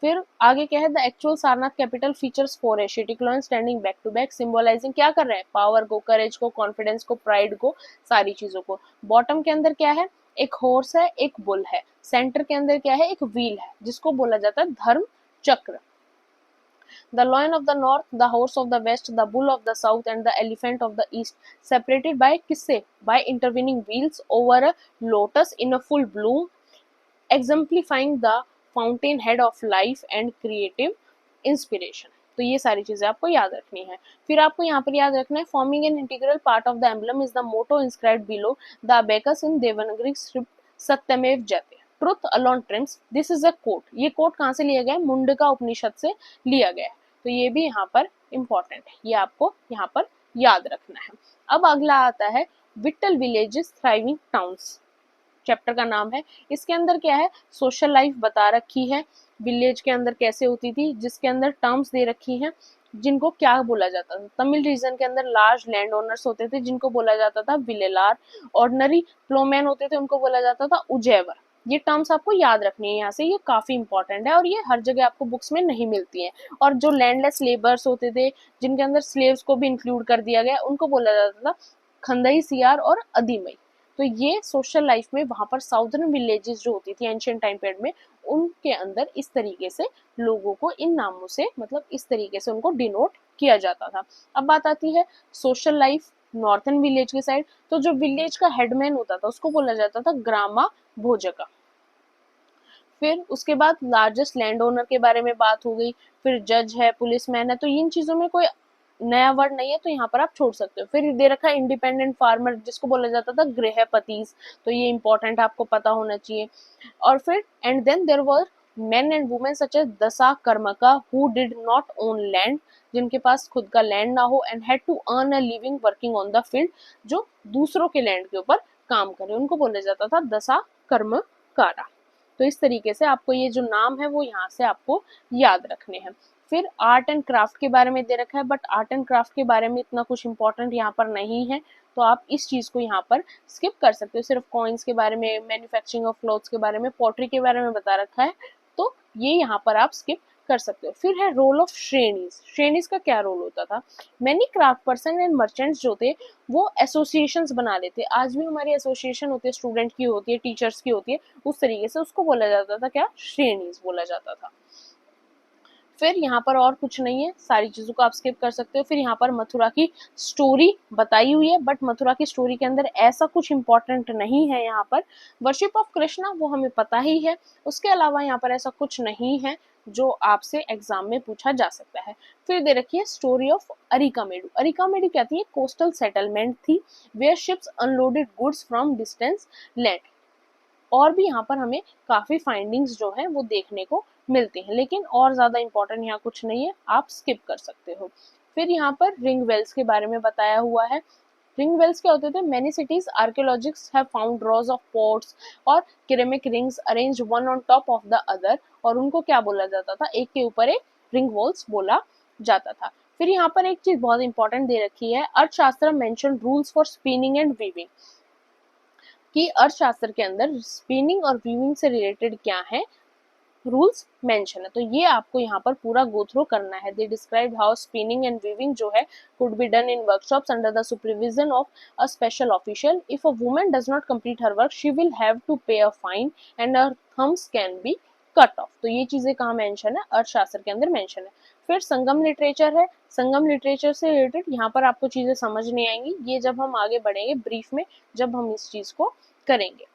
फिर आगे क्या है, the actual Sarnath capital features 4 Asiatic lion standing back to back, symbolising क्या कर रहे हैं, पावर को, करेज को, कॉन्फिडेंस को, प्राइड को, सारी चीजों को। बॉटम के अंदर क्या है, एक हॉर्स है, एक बुल है। सेंटर के अंदर क्या है, एक व्हील है, जिसको बोला जाता है धर्म चक्र। The lion of the north, the horse of the west, the bull of the south and the elephant of the east, separated by किससे, by intervening wheels over a lotus in a full bloom, exemplifying the fountain head of life and creative inspiration. तो ये सारी चीजें आपको याद रखनी है। फिर आपको यहाँ पर याद रखना है, forming an integral part of the emblem is the motto inscribed below the abacus in Devanagari script Satyameva Jayate, truth alone triumphs. This is a quote, ये कोट कहाँ से लिया गया है, मुंडका उपनिषद से लिया गया है। तो ये भी यहाँ पर इंपॉर्टेंट है, ये आपको यहाँ पर याद रखना है। अब अगला आता है Vitthal villages thriving towns, chapter का नाम है। इसके अंदर क्या है, सोशल लाइफ बता रखी है, विलेज के अंदर कैसे होती थी, जिसके अंदर टर्म्स दे रखी हैं, जिनको क्या बोला जाता था। तमिल रीजन के अंदर लार्ज लैंड ओनर्स होते थे, जिनको बोला जाता था विलेलार। ऑर्डिनरी प्लोमैन होते थे, उनको बोला जाता था उजैवर। ये टर्म्स आपको याद रखनी है यहाँ से, ये काफी इंपॉर्टेंट है और ये हर जगह आपको बुक्स में नहीं मिलती है। और जो लैंडलेस लेबर्स होते थे, जिनके अंदर स्लेव्स को भी इंक्लूड कर दिया गया, उनको बोला जाता था खंदई सियार और अदीमई। तो ये सोशल लाइफ में वहां पर साउदर्न विलेजेस जो होती थी एंशियंट टाइम पीरियड में, उनके अंदर इस तरीके से लोगों को इन नामों से, मतलब इस तरीके से उनको डिनोट किया जाता था। अब बात आती है सोशल लाइफ नॉर्थन विलेज के साइड। तो जो विलेज का हेडमैन होता था उसको बोला जाता था ग्रामा भोजका। फिर उसके बाद लार्जेस्ट लैंड ओनर के बारे में बात हो गई, फिर जज है, पुलिसमैन है। तो इन चीजों में कोई नया वर्ड नहीं है, तो यहाँ पर आप छोड़ सकते हो। फिर दे रखा है इंडिपेंडेंट फार्मर, जिसको बोला जाता था गृहपतिस। तो ये इंपॉर्टेंट आपको पता होना चाहिए। और फिर and then there were men and women such as दशा कर्मका who did not own land, जिनके पास खुद का लैंड ना हो, and had to earn a living working on the field, जो दूसरों के लैंड के ऊपर काम करे, उनको बोला जाता था दशा कर्मकारा। तो इस तरीके से आपको ये जो नाम है वो यहाँ से आपको याद रखने हैं। फिर आर्ट एंड क्राफ्ट के बारे में दे रखा है, बट आर्ट एंड क्राफ्ट के बारे में इतना कुछ इंपॉर्टेंट यहाँ पर नहीं है, तो आप इस चीज को यहाँ पर स्किप कर सकते हो। सिर्फ कॉइन्स के बारे में, मैन्युफैक्चरिंग ऑफ क्लॉथ्स के बारे में, पोट्री के बारे में बता रखा है, तो ये यहाँ पर आप स्किप कर सकते हो। फिर है रोल ऑफ श्रेणीज। श्रेणीज का क्या रोल होता था, many craft person and merchants जो थे वो एसोसिएशंस बना लेते। आज भी हमारी एसोसिएशन होती है, स्टूडेंट की होती है, टीचर्स की होती है, उस तरीके से उसको बोला जाता था क्या, श्रेणीज बोला जाता था। फिर यहाँ पर और कुछ नहीं है, सारी चीजों को आप स्किप कर सकते हो। फिर यहाँ पर मथुरा की स्टोरी बताई हुई है, बट मथुरा की स्टोरी के अंदर ऐसा कुछ इंपॉर्टेंट नहीं है। यहाँ पर वर्शिप ऑफ कृष्णा वो हमें पता ही है, उसके अलावा यहाँ पर ऐसा कुछ नहीं है जो आपसे एग्जाम में पूछा जा सकता है। फिर दे रखी है स्टोरी ऑफ अरिकामेडु। अरिकामेडु क्या थी, कोस्टल सेटलमेंट थी where ships unloaded goods from distance land. और भी यहाँ पर हमें काफी फाइंडिंग्स जो है वो देखने को मिलती हैं, लेकिन और ज्यादा इंपॉर्टेंट यहाँ कुछ नहीं है, आप स्किप कर सकते हो। फिर यहाँ पर रिंग वेल्स के बारे में बताया हुआ है। रिंग वेल्स क्या होते थे, many cities archaeologists have found rows of pots और ceramic rings arranged one on top of the other, और उनको क्या बोला जाता था, एक के ऊपर एक रिंग वॉल्स बोला जाता था। फिर यहाँ पर एक चीज बहुत इंपॉर्टेंट दे रखी है, अर्थशास्त्र mention rules for spinning and weaving, कि अर्थशास्त्र के अंदर स्पिनिंग और वीविंग से रिलेटेड क्या है रूल्स मेंशन है। तो ये आपको यहाँ पर पूरा गो थ्रू करना है। They describe how spinning and weaving जो है could be done in workshops under the supervision of a special official. If a woman does not complete her work she will have to pay a fine and her thumbs can be cut off. तो ये चीजें कहाँ mention है, अर्थशास्त्र के अंदर mention है। फिर संगम लिटरेचर है, संगम लिटरेचर से रिलेटेड यहाँ पर आपको चीजें समझ नहीं आएंगी, ये जब हम आगे बढ़ेंगे ब्रीफ में, जब हम इस चीज को करेंगे।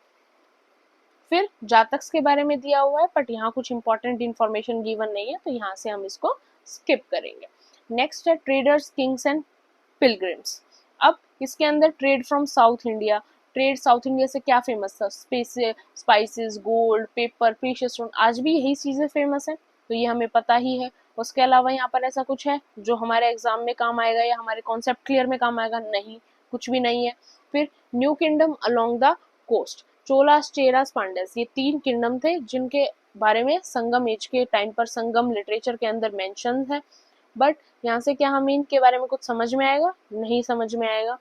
फिर जातक्स के बारे में दिया हुआ है, बट यहाँ कुछ इंपॉर्टेंट इन्फॉर्मेशन गिवन नहीं है, तो यहाँ से हम इसको स्किप करेंगे। नेक्स्ट है ट्रेडर्स, किंग्स एंड पिलग्रिम्स। अब इसके अंदर trade from south India, trade south India से क्या फेमस था, spices, gold, paper, precious stone, आज भी यही चीजें फेमस है, तो ये हमें पता ही है। उसके अलावा यहाँ पर ऐसा कुछ है जो हमारे एग्जाम में काम आएगा या हमारे कॉन्सेप्ट क्लियर में काम आएगा, नहीं, कुछ भी नहीं है। फिर new kingdom along the coast, Cholas, Cheras, Pandyas, ये 3 किंगडम थे जिनके बारे में संगम एज के टाइम पर संगम लिटरेचर के अंदर मेंशन है, बट यहाँ से क्या हमें इनके बारे में कुछ समझ में आएगा, नहीं समझ में आएगा।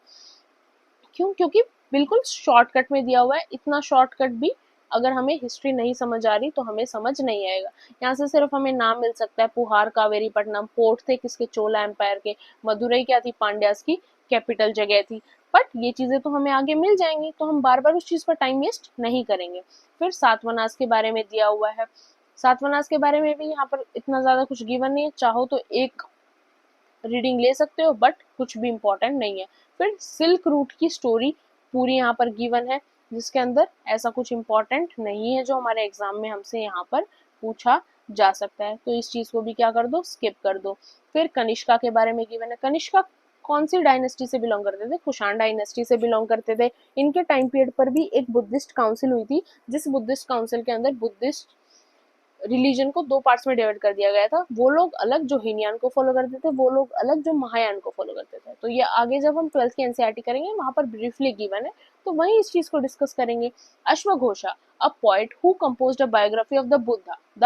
क्यों? क्योंकि बिल्कुल शॉर्टकट में दिया हुआ है, इतना शॉर्टकट भी अगर हमें हिस्ट्री नहीं समझ आ रही तो हमें समझ नहीं आएगा। यहाँ से सिर्फ हमें नाम मिल सकता है, पुहार, कावेरीपट्टनम, पोर्ट थे किसके, चोला एम्पायर के, मदुरई क्या थी, पांड्यास की कैपिटल जगह थी, बट ये चीजें तो हमें आगे मिल जाएंगी, तो हम बार बार उस चीज पर टाइम वेस्ट नहीं करेंगे। फिर सातवाहनास के बारे में दिया हुआ है, सातवाहनास के बारे में भी यहाँ पर इतना ज्यादा कुछ गिवन नहीं है, चाहो तो एक रीडिंग ले सकते हो, बट कुछ भी इम्पोर्टेंट नहीं है। फिर सिल्क रूट की स्टोरी पूरी यहाँ पर गिवन है, जिसके अंदर ऐसा कुछ इम्पोर्टेंट नहीं है जो हमारे एग्जाम में हमसे यहाँ पर पूछा जा सकता है, तो इस चीज को भी क्या कर दो, स्किप कर दो। फिर कनिष्का के बारे में गिवन है, कनिष्का कौन सी डायनेस्टी से बिलोंग करते थे, कुषाण डायनेस्टी से बिलोंग करते थे। इनके टाइम पीरियड पर भी एक बुद्धिस्ट काउंसिल हुई थी, जिस बुद्धिस्ट काउंसिल के अंदर बुद्धिस्ट रिलीजन को 2 पार्ट्स में डिवाइड कर दिया गया था, वो लोग अलग जो हीनयान को फॉलो करते थे, वो लोग अलग जो महायान को फॉलो करते थे। तो ये आगे जब हम 12th की एनसीईआरटी करेंगे वहां पर ब्रीफली गिवन है, तो वहीं इस चीज को डिस्कस करेंगे। अश्वघोषा, a poet who composed a biography of the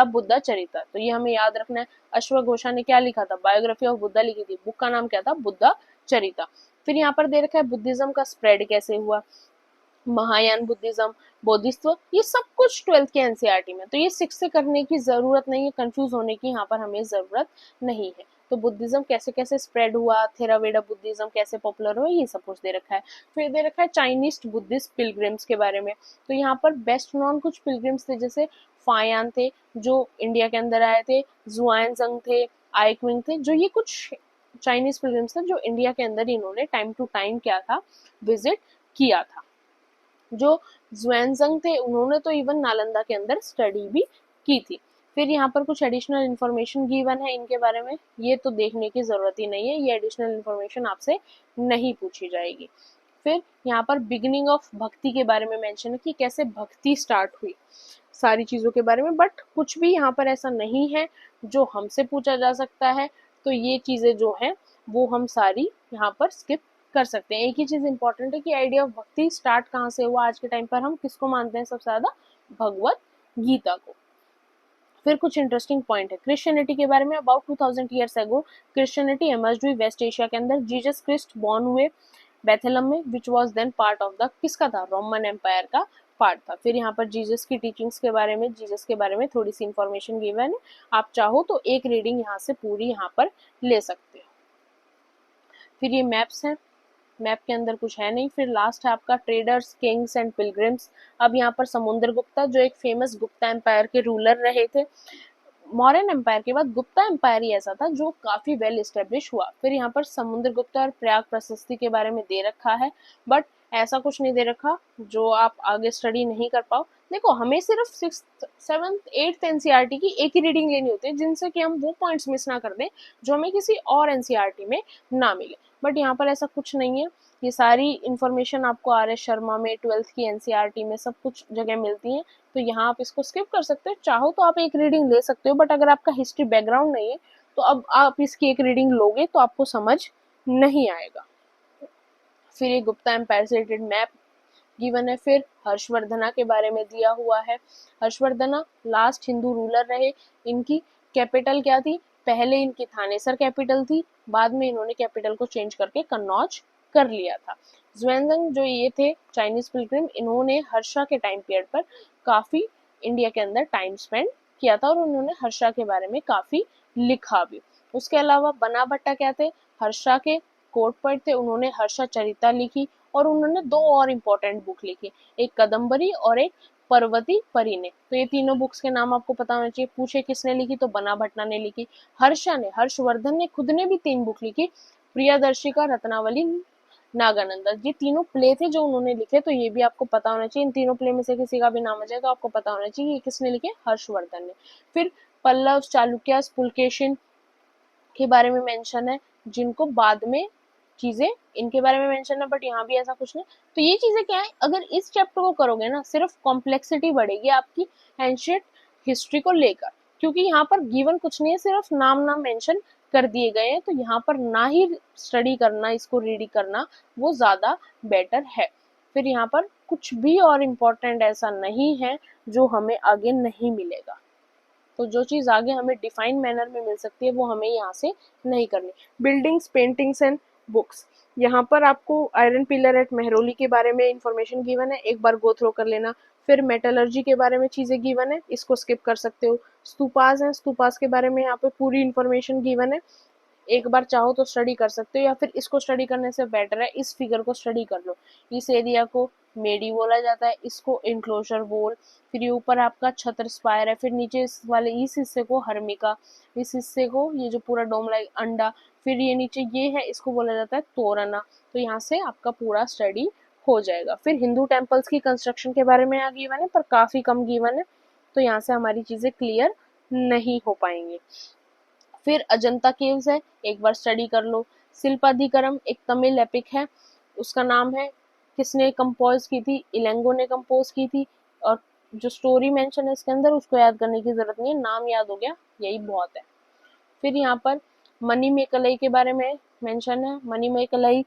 Buddha Charita, तो ये हमें याद रखना है। अश्वघोषा ने क्या लिखा था, बायोग्राफी ऑफ बुद्धा लिखी थी, बुक का नाम क्या था, बुद्धा चरिता। फिर यहाँ पर दे रखा है बुद्धिज्म का स्प्रेड कैसे हुआ, महायान बुद्धिज्म, बौद्धिस्व, ये सब कुछ 12th के एनसीईआरटी में, तो ये 6 से करने की जरूरत नहीं है, कंफ्यूज होने की यहाँ पर हमें जरूरत नहीं है। तो बुद्धिज्म कैसे कैसे स्प्रेड हुआ, थेरावेदा बुद्धिज्म कैसे पॉपुलर हुआ, ये सब कुछ दे रखा है। फिर दे रखा है चाइनीज बुद्धिस्ट पिलग्रिम्स के बारे में, तो यहाँ पर बेस्ट नॉन कुछ पिलग्रिम्स थे, जैसे फायान थे जो इंडिया के अंदर आए थे, जुआनजंग थे, आइकविंग थे, जो ये कुछ चाइनीज पिलग्रिम्स थे जो इंडिया के अंदर इन्होंने टाइम टू टाइम क्या था, विजिट किया था। जो ज़ुएनज़ंग थे उन्होंने तो इवन नालंदा के अंदर स्टडी भी की थी। फिर यहाँ पर कुछ एडिशनल इन्फॉर्मेशन गिवन है इनके बारे में, ये तो देखने की जरूरत ही नहीं है, ये एडिशनल इन्फॉर्मेशन आपसे नहीं पूछी जाएगी। फिर यहाँ पर बिगिनिंग ऑफ भक्ति के बारे में मेंशन है कि कैसे भक्ति स्टार्ट हुई, सारी चीजों के बारे में, बट कुछ भी यहाँ पर ऐसा नहीं है जो हमसे पूछा जा सकता है, तो ये चीजें जो है वो हम सारी यहाँ पर स्किप कर सकते हैं। एक ही चीज इंपॉर्टेंट है कि आइडिया ऑफ भक्ति स्टार्ट कहाँ से हुआ, आज के टाइम पर हम किसको मानते हैं सबसे ज्यादा, भगवत गीता को। फिर कुछ इंटरेस्टिंग पॉइंट है क्रिश्चियनिटी के बारे में। About 2000 years ago Christianity emerged हुई वेस्ट एशिया के अंदर, जीसस क्रिस्ट बॉर्न हुए बेथेलम में, which was then part of the किसका था, रोमन एम्पायर का पार्ट था। फिर यहाँ पर जीसस की टीचिंग्स के बारे में, जीसस के बारे में थोड़ी सी इंफॉर्मेशन गिवन है, आप चाहो तो एक रीडिंग यहाँ से पूरी यहाँ पर ले सकते हो। फिर ये मैप्स हैं, मैप के अंदर कुछ है नहीं। फिर लास्ट है आपका ट्रेडर्स, किंग्स एंड पिलग्रिम्स। अब यहाँ पर समुद्रगुप्ता जो एक फेमस गुप्ता एम्पायर के रूलर रहे थे, मौर्यन एम्पायर के बाद गुप्ता एम्पायर ही ऐसा था जो काफी वेल एस्टेब्लिश हुआ। फिर यहाँ पर समुद्रगुप्ता और प्रयाग प्रशस्ति के बारे में दे रखा है, बट ऐसा कुछ नहीं दे रखा जो आप आगे स्टडी नहीं कर पाओ। देखो हमें सिर्फ 6th 7th 8th एनसीईआरटी की एक ही रीडिंग लेनी होती है, जिनसे कि हम वो पॉइंट्स मिस ना कर दें जो हमें किसी और एनसीईआरटी में ना मिले, बट यहाँ पर ऐसा कुछ नहीं है। ये सारी इन्फॉर्मेशन आपको आर एस शर्मा में 12th की एनसीईआरटी में सब कुछ जगह मिलती है, तो यहाँ आप इसको स्किप कर सकते हो, चाहो तो आप एक रीडिंग ले सकते हो, बट अगर आपका हिस्ट्री बैकग्राउंड नहीं है तो अब आप इसकी एक रीडिंग लोगे तो आपको समझ नहीं आएगा। फिर ये गुप्ता एम्पायर से रिलेटेड मैप गिवन है। फिर हर्षवर्धना के बारे में दिया हुआ है, हर्षवर्धना लास्ट हिंदू रूलर रहे, इनकी कैपिटल क्या थी, पहले इनकी थानेसर कैपिटल थी, बाद में इन्होंने कैपिटल को चेंज करके कन्नौज कर लिया था। ज़ुएनज़ंग जो ये थे चाइनीज पिलग्रिम, इन्होंने हर्षा के टाइम पीरियड पर काफी इंडिया के अंदर टाइम स्पेंड किया था और उन्होंने हर्षा के बारे में काफी लिखा भी। उसके अलावा बना भट्टा क्या थे, हर्षा के कोर्ट पर थे, उन्होंने हर्षा चरिता लिखी और उन्होंने 2 और इम्पोर्टेंट बुक लिखी, एक कदम्बरी और एक पर्वती परी ने। तो ये तीनों बुक्स के नाम आपको पता होना चाहिए। पूछे किसने लिखी, तो बना भट्टा ने लिखी। हर्षा ने, हर्षवर्धन ने खुद ने भी 3 बुक लिखी, प्रियदर्शिका, रत्नावली, नागानंदा। ये तीनों प्ले थे जो उन्होंने लिखे, तो ये भी आपको पता होना चाहिए। इन तीनों प्ले में से किसी का भी नाम आ जाए तो आपको पता होना चाहिए ये किसने लिखे, हर्षवर्धन ने। फिर पल्लव, चालुक्य, पुलकेशिन के बारे में मेंशन है, जिनको बाद में चीजें इनके बारे में मेंशन है, बट यहाँ भी ऐसा कुछ नहीं। तो ये चीजें क्या है, अगर इस चैप्टर को करोगे ना, सिर्फ कॉम्प्लेक्सिटी बढ़ेगी आपकी एंशिएंट हिस्ट्री को लेकर, क्योंकि यहाँ पर गिवन कुछ नहीं है, सिर्फ नाम नाम मेंशन कर दिए गए हैं। तो यहाँ पर ना ही स्टडी करना, इसको रीड करना वो ज्यादा बेटर है। फिर यहाँ पर कुछ भी और इम्पोर्टेंट ऐसा नहीं है जो हमें आगे नहीं मिलेगा। तो जो चीज आगे हमें डिफाइन मैनर में मिल सकती है वो हमें यहाँ से नहीं करनी। बिल्डिंग्स, पेंटिंग्स एंड बुक्स, यहाँ पर आपको आयरन पिलर एट मेहरौली के बारे में इंफॉर्मेशन गिवन है, एक बार गो थ्रो कर लेना। फिर मेटलर्जी के बारे में चीजें गिवन है, इसको स्किप कर सकते हो। स्तूपास हैं, स्तूपास के बारे में यहाँ पे पूरी इंफॉर्मेशन गिवन है, एक बार चाहो तो स्टडी कर सकते हो, या फिर इसको स्टडी करने से बेटर है इस फिगर को स्टडी कर लो। इस एरिया को मेडी बोला जाता है, इसको इनक्लोजर वॉल। फिर ये ऊपर आपका छत्र स्पायर है, फिर नीचे इस वाले इस हिस्से को हर्मिका, इस हिस्से को ये जो पूरा डोम लाइक अंडा, फिर ये नीचे ये है, इसको बोला जाता है तोरना। तो यहाँ से आपका पूरा स्टडी हो जाएगा। फिर हिंदू टेम्पल्स की कंस्ट्रक्शन के बारे में यहाँ गिवन है, पर काफी कम गिवन है, तो यहाँ से हमारी चीजें क्लियर नहीं हो पाएंगी। फिर अजंता केव्स है, एक बार स्टडी कर लो। शिल्पाधिकरम एक तमिल एपिक है, उसका नाम है, किसने कंपोज की थी, इलेंगो ने कंपोज की थी। और जो स्टोरी मेंशन है इसके अंदर उसको याद करने की जरूरत नहीं है, नाम याद हो गया यही बहुत है। फिर यहाँ पर मणिमेकलाई के बारे में मेंशन है, मणिमेकलाई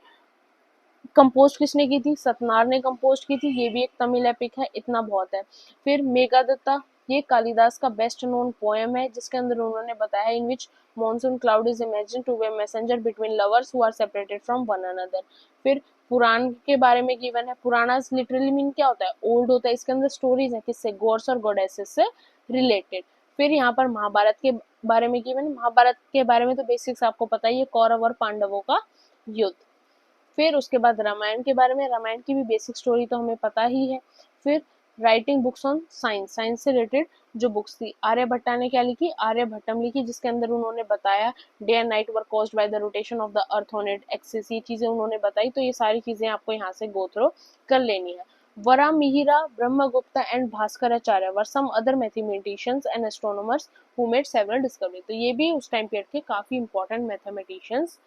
कंपोज किसने की थी, सतनार ने कंपोज की थी, ये भी एक तमिल एपिक है, इतना बहुत है। फिर मेघादत्ता, ये कालिदास का बेस्ट नोन पोएम है, जिसके अंदर उन्होंने बताया in which monsoon cloud is imagine to be messenger between lovers who are separated from one another. फिर पुराण के बारे में गिवन है, पुराना लिटरली मीन क्या होता है, ओल्ड होता है, इसके अंदर स्टोरीज है किससे, गॉड्स और गॉडेसेस से रिलेटेड। फिर यहाँ पर महाभारत के बारे में गिवन, महाभारत के बारे में तो बेसिक्स आपको पता ही है, कौरव और पांडवों का युद्ध। फिर उसके बाद रामायण के बारे में, रामायण की भी बेसिक स्टोरी तो हमें पता ही है। फिर writing books on science, science से रिलेटेड जो बुक्स थी, आर्यभट्टा ने क्या लिखी, आर्यभट्टम लिखी, जिसके अंदर उन्होंने बताया day and night were caused by the rotation of the earth on it axis, ये चीजें उन्होंने बताई। तो ये सारी चीजें आपको यहाँ से गो थ्रो कर लेनी है। Varahamihira, Brahmagupta and Bhaskaracharya were some other mathematicians and astronomers who made several discovery. तो ये भी उस टाइम पीरियड के काफी इंपॉर्टेंट मैथमेटिशियंस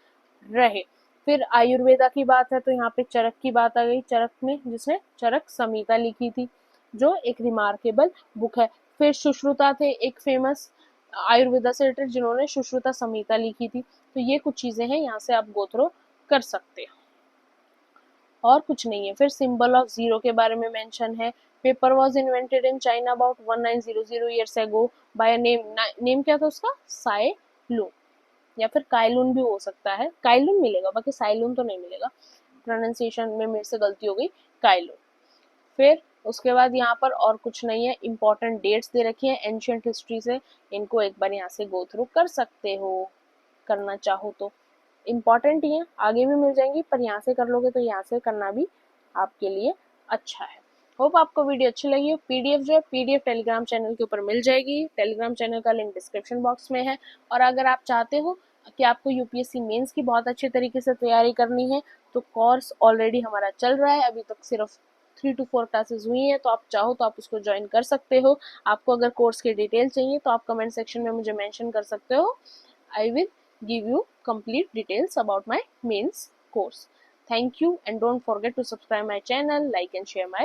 रहे। फिर आयुर्वेदा की बात है तो यहाँ पे चरक की बात आ गई, चरक में जिसने चरक संहिता लिखी थी, जो एक रिमार्केबल बुक है। फिर सुश्रुता थे एक फेमस आयुर्वेदा से रिलेटेड, जिन्होंने सुश्रुता संहिता लिखी थी। तो ये कुछ चीजें हैं, यहाँ से आप गो थ्रो कर सकते हैं, और कुछ नहीं है। फिर सिंबल ऑफ जीरो के बारे में मेंशन है, paper was invented in China about 1900 years ago by name क्या था उसका, साई लू, या फिर काइलून भी हो सकता है, काइलून मिलेगा, बाकी साइलून तो नहीं मिलेगा, प्रोनाउंसिएशन में मेरे से गलती हो गई, काइलून। फिर उसके बाद यहाँ पर और कुछ नहीं है, इंपॉर्टेंट डेट्स दे रखी है एंशियंट हिस्ट्री से, इनको एक बार यहाँ से गो थ्रू कर सकते हो, करना चाहो तो। इम्पॉर्टेंट ही है, आगे भी मिल जाएंगी, पर यहाँ से कर लोगे तो यहाँ से करना भी आपके लिए अच्छा है। होप आपको वीडियो अच्छी लगी हो। पीडीएफ जो है, पीडीएफ टेलीग्राम चैनल के ऊपर मिल जाएगी, टेलीग्राम चैनल का लिंक डिस्क्रिप्शन बॉक्स में है। और अगर आप चाहते हो कि आपको यूपीएससी मेंस की बहुत अच्छे तरीके से तैयारी करनी है, तो कोर्स ऑलरेडी हमारा चल रहा है, अभी तक सिर्फ 3 to 4 क्लासेस हुई हैं, तो आप चाहो तो आप उसको ज्वाइन कर सकते हो। आपको अगर कोर्स की डिटेल चाहिए तो आप कमेंट सेक्शन में मुझे मेंशन कर सकते हो, I will give you complete details about my mains course. Thank you and don't forget to subscribe my channel, like and share my